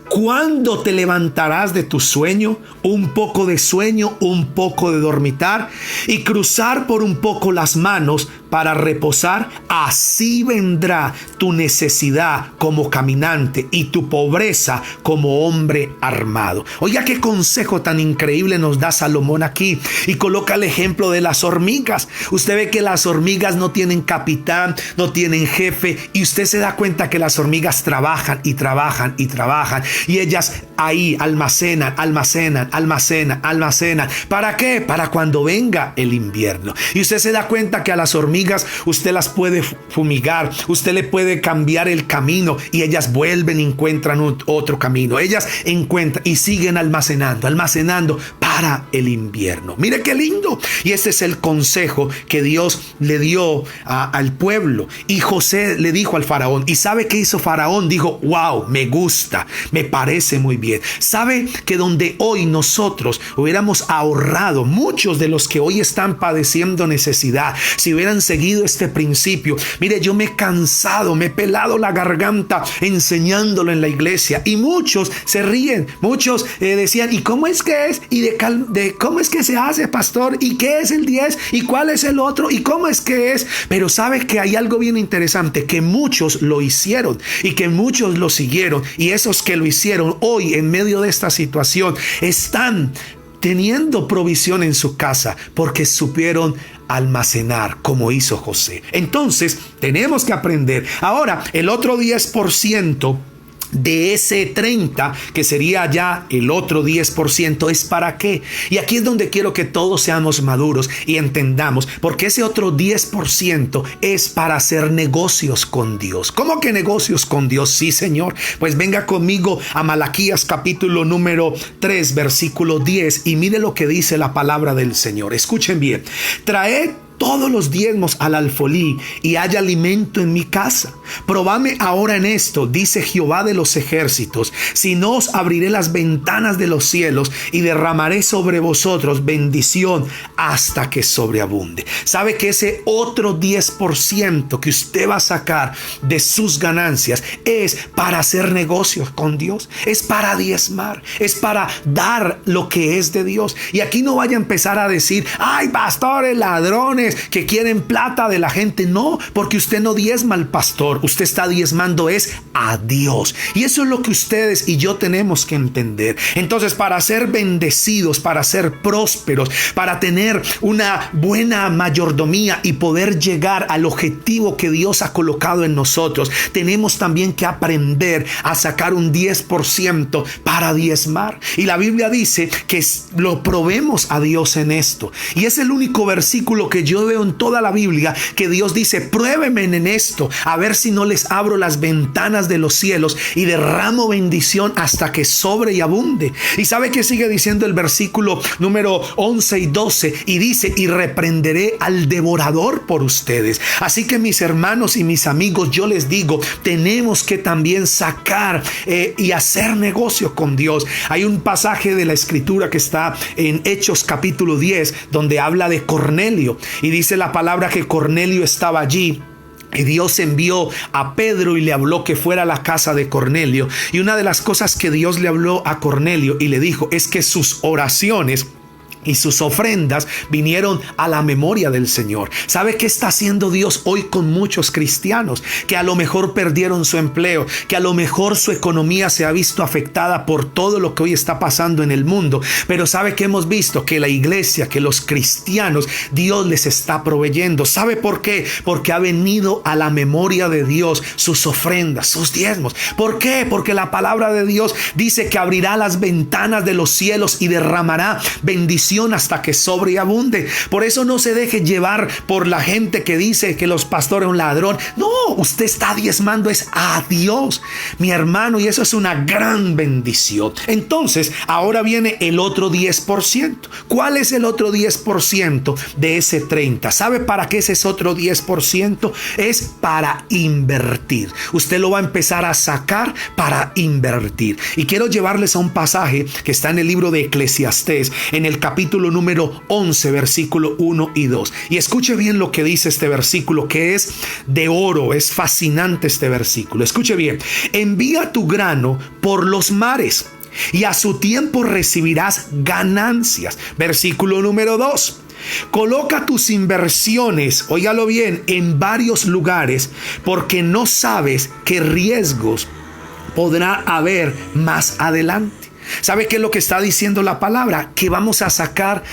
¿Cuándo te levantarás de tu sueño? Un poco de sueño, un poco de dormitar, y cruzar por un poco las manos para reposar. Así vendrá tu necesidad como caminante y tu pobreza como hombre armado. Oiga, qué consejo tan increíble nos da Salomón aquí, y coloca el ejemplo de las hormigas. Usted ve que las hormigas no tienen capitán, no tienen jefe, y usted se da cuenta que las hormigas trabajan y trabajan y trabajan, y ellas ahí almacenan. ¿Para qué? Para cuando venga el invierno. Y usted se da cuenta que a las hormigas usted las puede fumigar, usted le puede cambiar el camino y ellas vuelven y encuentran otro camino. Ellas encuentran y siguen almacenando. para el invierno. Mire qué lindo. Y este es el consejo que Dios le dio al pueblo. Y José le dijo al faraón. ¿Y sabe qué hizo Faraón? Dijo, wow, me gusta, me parece muy bien. ¿Sabe que donde hoy nosotros hubiéramos ahorrado, muchos de los que hoy están padeciendo necesidad, si hubieran seguido este principio? Mire, yo me he cansado, me he pelado la garganta enseñándolo en la iglesia. Y muchos se ríen, muchos decían, ¿y cómo es que es? ¿Y de cómo es que se hace, pastor? ¿Y qué es el 10? ¿Y cuál es el otro? ¿Y cómo es que es? Pero sabe que hay algo bien interesante, que muchos lo hicieron y que muchos lo siguieron. Y esos que lo hicieron hoy en medio de esta situación están teniendo provisión en su casa porque supieron almacenar como hizo José. Entonces tenemos que aprender. Ahora, el otro 10% de ese 30, que sería ya el otro 10%, ¿es para qué? Y aquí es donde quiero que todos seamos maduros y entendamos, porque ese otro 10% es para hacer negocios con Dios. ¿Cómo que negocios con Dios? Sí, Señor. Pues venga conmigo a Malaquías capítulo número 3, versículo 10, y mire lo que dice la palabra del Señor. Escuchen bien. Traed todos los diezmos al alfolí y haya alimento en mi casa. Probadme ahora en esto, dice Jehová de los ejércitos, si no os abriré las ventanas de los cielos y derramaré sobre vosotros bendición hasta que sobreabunde. ¿Sabe que ese otro 10% que usted va a sacar de sus ganancias es para hacer negocios con Dios? Es para diezmar, es para dar lo que es de Dios. Y aquí no vaya a empezar a decir, ay, pastores, ladrones que quieren plata de la gente. No, porque usted no diezma al pastor, usted está diezmando es a Dios. Y eso es lo que ustedes y yo tenemos que entender. Entonces, para ser bendecidos, para ser prósperos, para tener una buena mayordomía y poder llegar al objetivo que Dios ha colocado en nosotros, tenemos también que aprender a sacar un 10% para diezmar. Y la Biblia dice que lo probemos a Dios en esto. Y es el único versículo que yo veo en toda la Biblia que Dios dice, pruébenme en esto, a ver si no les abro las ventanas de los cielos y derramo bendición hasta que sobre y abunde. Y sabe que sigue diciendo el versículo número 11 y 12, y dice, y reprenderé al devorador por ustedes. Así que mis hermanos y mis amigos, yo les digo, tenemos que también sacar y hacer negocio con Dios. Hay un pasaje de la escritura que está en Hechos capítulo 10, donde habla de Cornelio. Y dice la palabra que Cornelio estaba allí. Y Dios envió a Pedro y le habló que fuera a la casa de Cornelio. Y una de las cosas que Dios le habló a Cornelio y le dijo es que sus oraciones y sus ofrendas vinieron a la memoria del Señor. ¿Sabe qué está haciendo Dios hoy con muchos cristianos? Que a lo mejor perdieron su empleo, que a lo mejor su economía se ha visto afectada por todo lo que hoy está pasando en el mundo. Pero ¿sabe qué hemos visto? Que la iglesia, que los cristianos, Dios les está proveyendo. ¿Sabe por qué? Porque ha venido a la memoria de Dios sus ofrendas, sus diezmos. ¿Por qué? Porque la palabra de Dios dice que abrirá las ventanas de los cielos y derramará bendición hasta que sobreabunde. Por eso no se deje llevar por la gente que dice que los pastores son un ladrón. No, usted está diezmando es a Dios, mi hermano, y eso es una gran bendición. Entonces, ahora viene el otro 10%. ¿Cuál es el otro 10% de ese 30? ¿Sabe para qué es ese otro 10%? Es para invertir. Usted lo va a empezar a sacar para invertir. Y quiero llevarles a un pasaje que está en el libro de Eclesiastés, en el capítulo número 11, versículo 1 y 2. Y escuche bien lo que dice este versículo, que es de oro. Es fascinante este versículo. Escuche bien. Envía tu grano por los mares y a su tiempo recibirás ganancias. Versículo número 2. Coloca tus inversiones, óigalo bien, en varios lugares, porque no sabes qué riesgos podrá haber más adelante. ¿Sabe qué es lo que está diciendo la palabra? Que vamos a sacar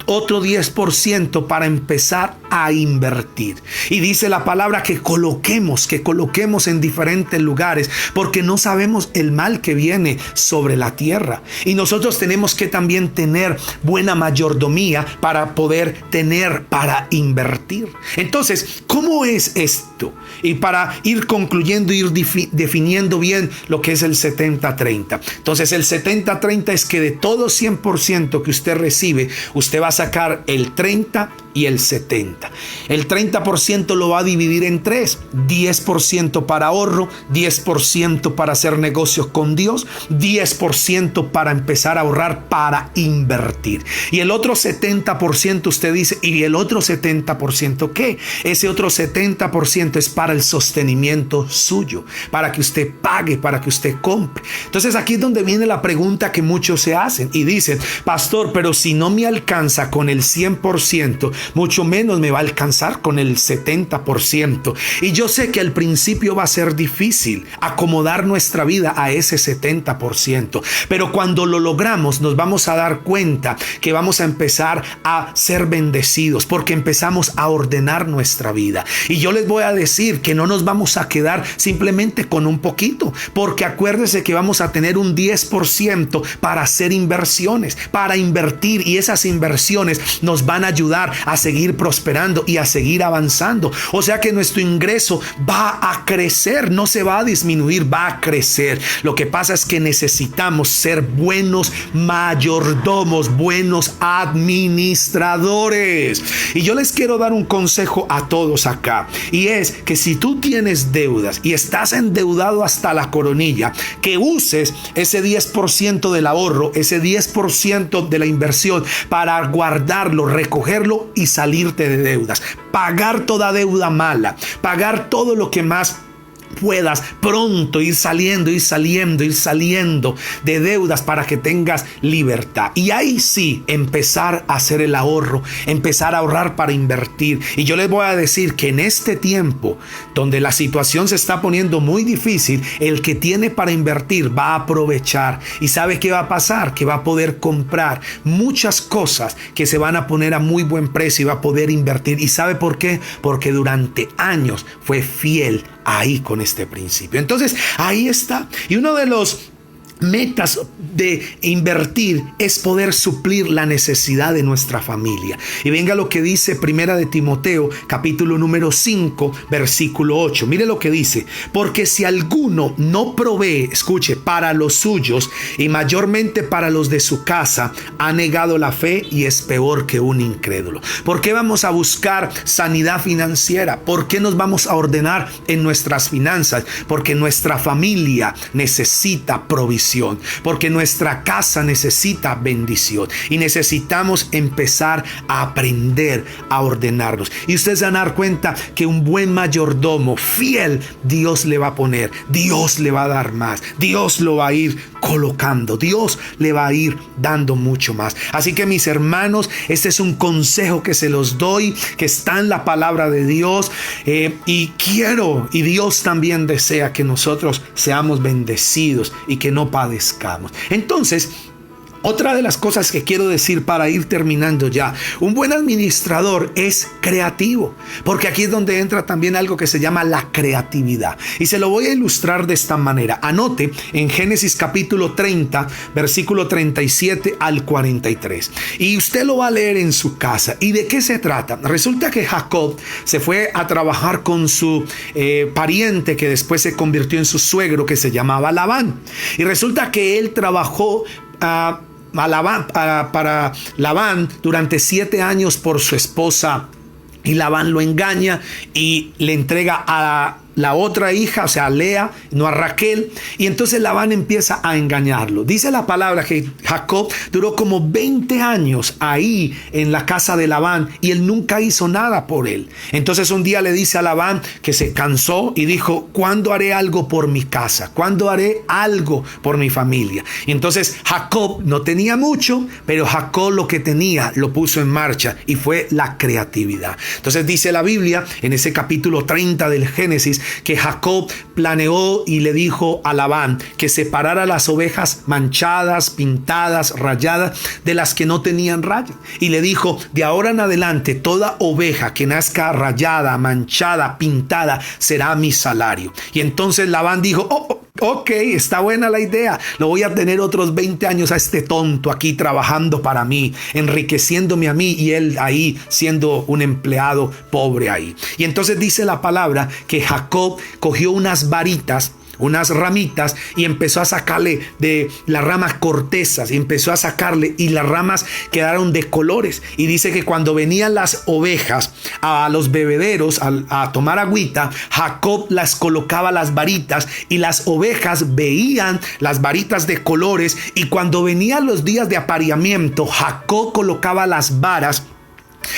otro 10% para empezar a invertir. Y dice la palabra que coloquemos en diferentes lugares, porque no sabemos el mal que viene sobre la tierra. Y nosotros tenemos que también tener buena mayordomía para poder tener para invertir. Entonces, ¿cómo es esto? Y para ir concluyendo, ir definiendo bien lo que es el 70-30. Entonces, el 70% 70-30 es que de todo 100% que usted recibe, usted va a sacar el 30 y el 70. El 30% lo va a dividir en tres: 10% para ahorro, 10% para hacer negocios con Dios, 10% para empezar a ahorrar para invertir. Y el otro 70% usted dice, ¿y el otro 70% qué? Ese otro 70% es para el sostenimiento suyo, para que usted pague, para que usted compre. Entonces aquí es donde viene la pregunta que muchos se hacen y dicen: pastor, pero si no me alcanza con el 100%, mucho menos me va a alcanzar con el 70%. Y yo sé que al principio va a ser difícil acomodar nuestra vida a ese 70%, pero cuando lo logramos nos vamos a dar cuenta que vamos a empezar a ser bendecidos, porque empezamos a ordenar nuestra vida. Y yo les voy a decir que no nos vamos a quedar simplemente con un poquito, porque acuérdese que vamos a tener un 10% para hacer inversiones, para invertir, y esas inversiones nos van a ayudar a seguir prosperando y a seguir avanzando. O sea que nuestro ingreso va a crecer, no se va a disminuir, va a crecer. Lo que pasa es que necesitamos ser buenos mayordomos, buenos administradores. Y yo les quiero dar un consejo a todos acá, y es que si tú tienes deudas y estás endeudado hasta la coronilla, que uses ese 10% del ahorro, ese 10% de la inversión para guardarlo, recogerlo y salirte de deudas, pagar toda deuda mala, pagar todo lo que más puedas, pronto ir saliendo de deudas para que tengas libertad. Y ahí sí, empezar a hacer el ahorro, empezar a ahorrar para invertir. Y yo les voy a decir que en este tiempo donde la situación se está poniendo muy difícil, el que tiene para invertir va a aprovechar. ¿Y sabe qué va a pasar? Que va a poder comprar muchas cosas que se van a poner a muy buen precio y va a poder invertir. ¿Y sabe por qué? Porque durante años fue fiel ahí con este principio. Entonces ahí está. Y uno de los metas de invertir es poder suplir la necesidad de nuestra familia. Y venga lo que dice Primera de Timoteo, capítulo número 5, versículo 8. Mire lo que dice: porque si alguno no provee, escuche, para los suyos y mayormente para los de su casa, ha negado la fe y es peor que un incrédulo. ¿Por qué vamos a buscar sanidad financiera? ¿Por qué nos vamos a ordenar en nuestras finanzas? Porque nuestra familia necesita provisión, porque nuestra casa necesita bendición, y necesitamos empezar a aprender a ordenarnos. Y ustedes van a dar cuenta que un buen mayordomo fiel, Dios le va a poner, Dios le va a dar más, Dios lo va a ir colocando, Dios le va a ir dando mucho más. Así que, mis hermanos, este es un consejo que se los doy, que está en la palabra de Dios, y Dios también desea que nosotros seamos bendecidos y que no padezcamos. Entonces, otra de las cosas que quiero decir para ir terminando ya: un buen administrador es creativo, porque aquí es donde entra también algo que se llama la creatividad. Y se lo voy a ilustrar de esta manera. Anote en Génesis capítulo 30, versículo 37 al 43. Y usted lo va a leer en su casa. ¿Y de qué se trata? Resulta que Jacob se fue a trabajar con su pariente, que después se convirtió en su suegro, que se llamaba Labán. Y resulta que él trabajó para Labán durante 7 años por su esposa, y Labán lo engaña y le entrega a la otra hija, o sea, a Lea, no a Raquel. Y entonces Labán empieza a engañarlo. Dice la palabra que Jacob duró como 20 años ahí en la casa de Labán, y él nunca hizo nada por él. Entonces un día le dice a Labán que se cansó y dijo: ¿cuándo haré algo por mi casa? ¿Cuándo haré algo por mi familia? Y entonces Jacob no tenía mucho, pero Jacob lo que tenía lo puso en marcha, y fue la creatividad. Entonces dice la Biblia en ese capítulo 30 del Génesis que Jacob planeó y le dijo a Labán que separara las ovejas manchadas, pintadas, rayadas, de las que no tenían rayas. Y le dijo: de ahora en adelante, toda oveja que nazca rayada, manchada, pintada, será mi salario. Y entonces Labán dijo: ok, está buena la idea. Lo voy a tener otros 20 años a este tonto aquí trabajando para mí, enriqueciéndome a mí, y él ahí siendo un empleado pobre ahí. Y entonces dice la palabra que Jacob cogió unas varitas unas ramitas y empezó a sacarle de las ramas cortezas y empezó a sacarle, y las ramas quedaron de colores. Y dice que cuando venían las ovejas a los bebederos a tomar agüita, Jacob las colocaba las varitas y las ovejas veían las varitas de colores, y cuando venían los días de apareamiento, Jacob colocaba las varas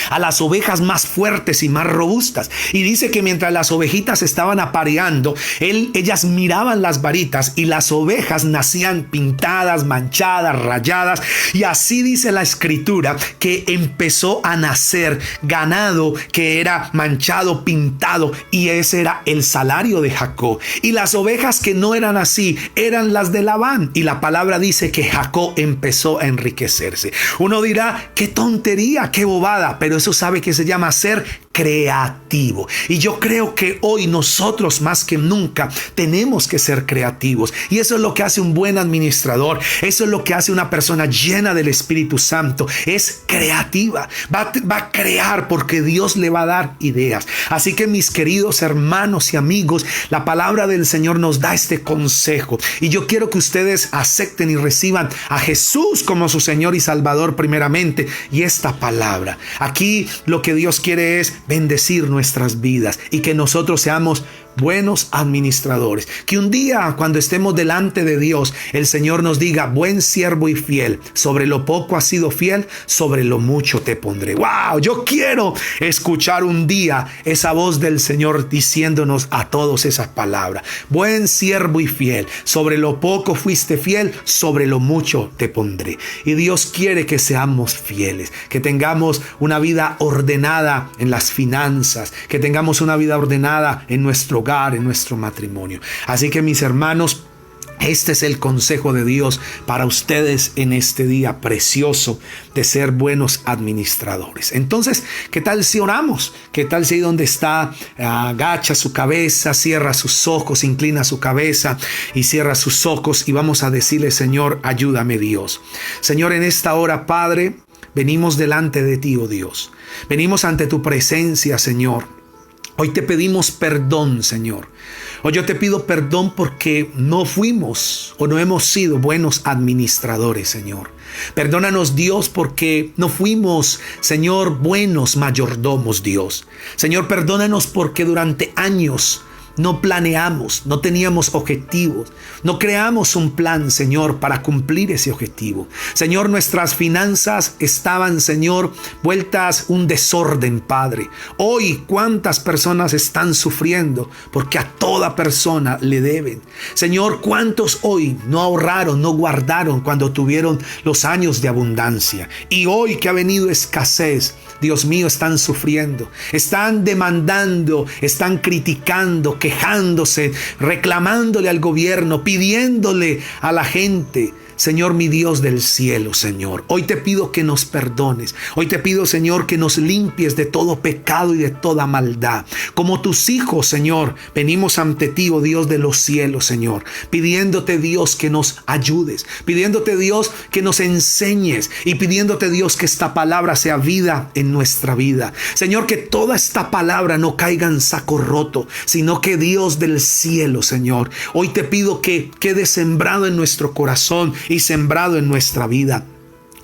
a las ovejas más fuertes y más robustas. Y dice que mientras las ovejitas estaban apareando, ellas miraban las varitas y las ovejas nacían pintadas, manchadas, rayadas. Y así dice la escritura que empezó a nacer ganado que era manchado, pintado, y ese era el salario de Jacob. Y las ovejas que no eran así eran las de Labán. Y la palabra dice que Jacob empezó a enriquecerse. Uno dirá, qué tontería, qué bobada. Pero eso sabe que se llama ser creativo. Y yo creo que hoy nosotros más que nunca tenemos que ser creativos. Y eso es lo que hace un buen administrador. Eso es lo que hace una persona llena del Espíritu Santo. Es creativa. Va a crear porque Dios le va a dar ideas. Así que mis queridos hermanos y amigos, la palabra del Señor nos da este consejo. Y yo quiero que ustedes acepten y reciban a Jesús como su Señor y Salvador primeramente. Y esta palabra. Aquí lo que Dios quiere es bendecir nuestras vidas y que nosotros seamos buenos administradores. Que un día cuando estemos delante de Dios, el Señor nos diga, buen siervo y fiel, sobre lo poco has sido fiel, sobre lo mucho te pondré. ¡Wow! Yo quiero escuchar un día esa voz del Señor diciéndonos a todos esas palabras. Buen siervo y fiel, sobre lo poco fuiste fiel, sobre lo mucho te pondré. Y Dios quiere que seamos fieles, que tengamos una vida ordenada en las finanzas, que tengamos una vida ordenada en nuestro hogar, en nuestro matrimonio. Así que mis hermanos, este es el consejo de Dios para ustedes en este día precioso de ser buenos administradores. Entonces, ¿qué tal si oramos? ¿Qué tal si ahí donde está agacha su cabeza, cierra sus ojos, inclina su cabeza y cierra sus ojos y vamos a decirle, Señor, ayúdame Dios. Señor, en esta hora, Padre, venimos delante de ti, oh Dios. Venimos ante tu presencia, Señor. Hoy te pedimos perdón, Señor. Hoy yo te pido perdón porque no fuimos o no hemos sido buenos administradores, Señor. Perdónanos, Dios, porque no fuimos, Señor, buenos mayordomos, Dios. Señor, perdónanos porque durante años no planeamos, no teníamos objetivos, no creamos un plan, Señor, para cumplir ese objetivo. Señor, nuestras finanzas estaban, Señor, vueltas un desorden, Padre. Hoy, ¿cuántas personas están sufriendo? Porque a toda persona le deben. Señor, ¿cuántos hoy no ahorraron, no guardaron cuando tuvieron los años de abundancia? Y hoy que ha venido escasez, Dios mío, están sufriendo, están demandando, están criticando, quejándose, reclamándole al gobierno, pidiéndole a la gente. Señor, mi Dios del cielo, Señor, hoy te pido que nos perdones. Hoy te pido, Señor, que nos limpies de todo pecado y de toda maldad. Como tus hijos, Señor, venimos ante ti, oh Dios de los cielos, Señor, pidiéndote, Dios, que nos ayudes, pidiéndote, Dios, que nos enseñes y pidiéndote, Dios, que esta palabra sea vida en nuestra vida. Señor, que toda esta palabra no caiga en saco roto, sino que Dios del cielo, Señor, hoy te pido que quede sembrado en nuestro corazón y sembrado en nuestra vida.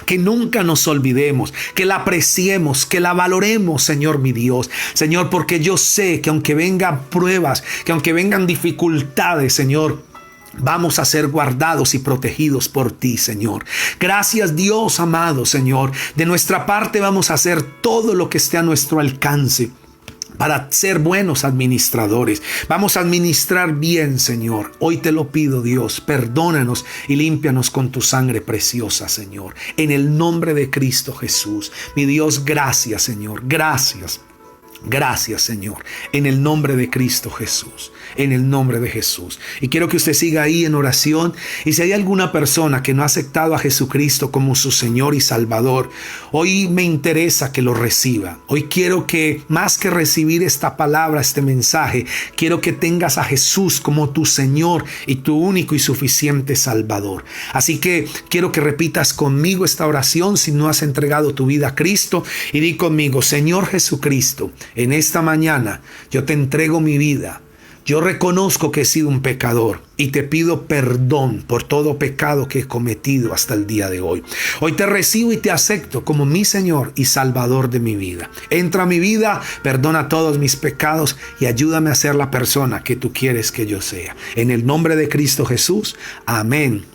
Que nunca nos olvidemos, que la apreciemos, que la valoremos, Señor mi Dios. Señor, porque yo sé que aunque vengan pruebas, que aunque vengan dificultades, Señor, vamos a ser guardados y protegidos por ti, Señor. Gracias, Dios amado, Señor. De nuestra parte vamos a hacer todo lo que esté a nuestro alcance para ser buenos administradores. Vamos a administrar bien, Señor. Hoy te lo pido, Dios. Perdónanos y límpianos con tu sangre preciosa, Señor. En el nombre de Cristo Jesús. Mi Dios, gracias, Señor. Gracias. Gracias, Señor, en el nombre de Cristo Jesús, en el nombre de Jesús. Y quiero que usted siga ahí en oración. Y si hay alguna persona que no ha aceptado a Jesucristo como su Señor y Salvador, hoy me interesa que lo reciba. Hoy quiero que, más que recibir esta palabra, este mensaje, quiero que tengas a Jesús como tu Señor y tu único y suficiente Salvador. Así que quiero que repitas conmigo esta oración si no has entregado tu vida a Cristo, y di conmigo: Señor Jesucristo, en esta mañana yo te entrego mi vida. yo reconozco que he sido un pecador y te pido perdón por todo pecado que he cometido hasta el día de hoy. Hoy te recibo y te acepto como mi Señor y Salvador de mi vida. Entra a mi vida, perdona todos mis pecados y ayúdame a ser la persona que tú quieres que yo sea. En el nombre de Cristo Jesús, amén.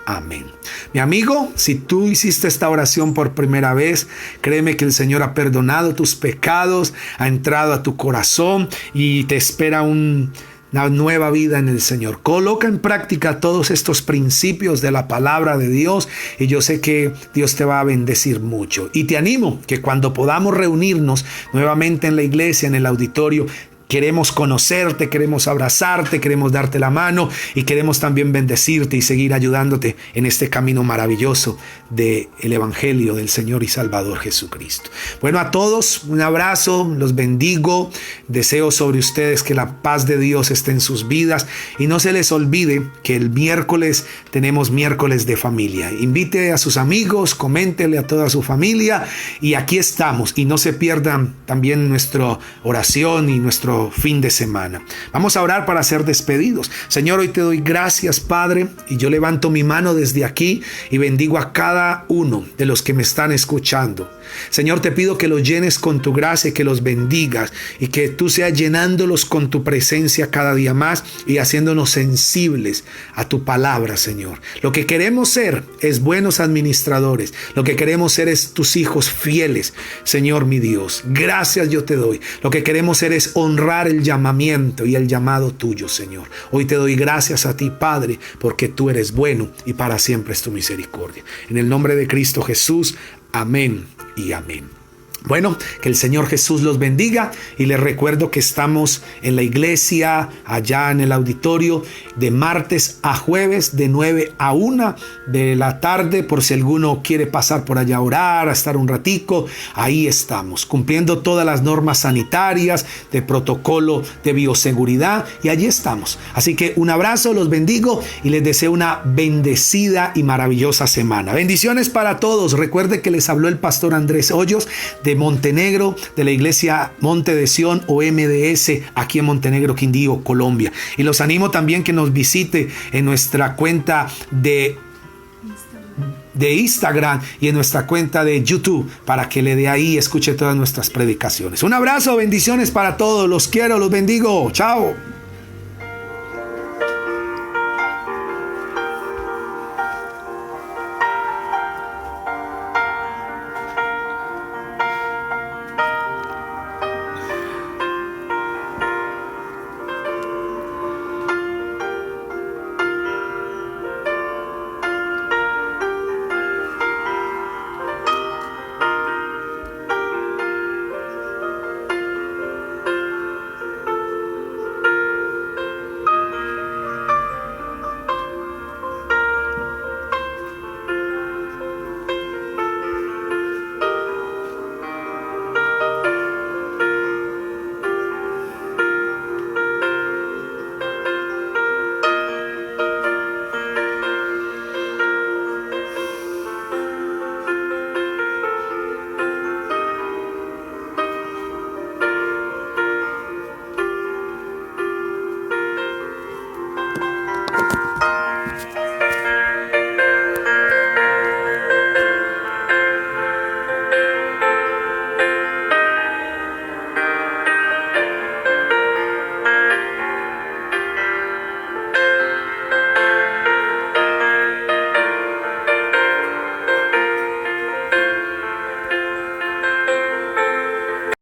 Amén. Mi amigo, si tú hiciste esta oración por primera vez, créeme que el Señor ha perdonado tus pecados, ha entrado a tu corazón y te espera una nueva vida en el Señor. Coloca en práctica todos estos principios de la palabra de Dios y yo sé que Dios te va a bendecir mucho. Y te animo que cuando podamos reunirnos nuevamente en la iglesia, en el auditorio, queremos conocerte, queremos abrazarte, queremos darte la mano y queremos también bendecirte y seguir ayudándote en este camino maravilloso del Evangelio del Señor y Salvador Jesucristo. Bueno, a todos un abrazo, los bendigo, deseo sobre ustedes que la paz de Dios esté en sus vidas y no se les olvide que el miércoles tenemos miércoles de familia. Invite a sus amigos, coméntele a toda su familia y aquí estamos y no se pierdan también nuestra oración y nuestro fin de semana. Vamos a orar para ser despedidos. Señor, hoy te doy gracias, Padre, y yo levanto mi mano desde aquí y bendigo a cada uno de los que me están escuchando. Señor, te pido que los llenes con tu gracia y que los bendigas y que tú seas llenándolos con tu presencia cada día más y haciéndonos sensibles a tu palabra, Señor. Lo que queremos ser es buenos administradores. Lo que queremos ser es tus hijos fieles, Señor mi Dios. Gracias yo te doy. Lo que queremos ser es honrar el llamamiento y el llamado tuyo, Señor. Hoy te doy gracias a ti, Padre, porque tú eres bueno y para siempre es tu misericordia. En el nombre de Cristo Jesús, amén y amén. Bueno, que el Señor Jesús los bendiga y les recuerdo que estamos en la iglesia, allá en el auditorio, de martes a jueves, de 9 a 1 de la tarde, por si alguno quiere pasar por allá a orar, a estar un ratico, ahí estamos, cumpliendo todas las normas sanitarias, de protocolo de bioseguridad, y allí estamos. Así que un abrazo, los bendigo y les deseo una bendecida y maravillosa semana. Bendiciones para todos. Recuerde que les habló el pastor Andrés Hoyos de Montenegro, de la iglesia Monte de Sión o MDS, aquí en Montenegro, Quindío, Colombia. Y los animo también que nos visite en nuestra cuenta de Instagram y en nuestra cuenta de YouTube para que le dé ahí y escuche todas nuestras predicaciones. Un abrazo, bendiciones para todos. Los quiero, los bendigo. Chao.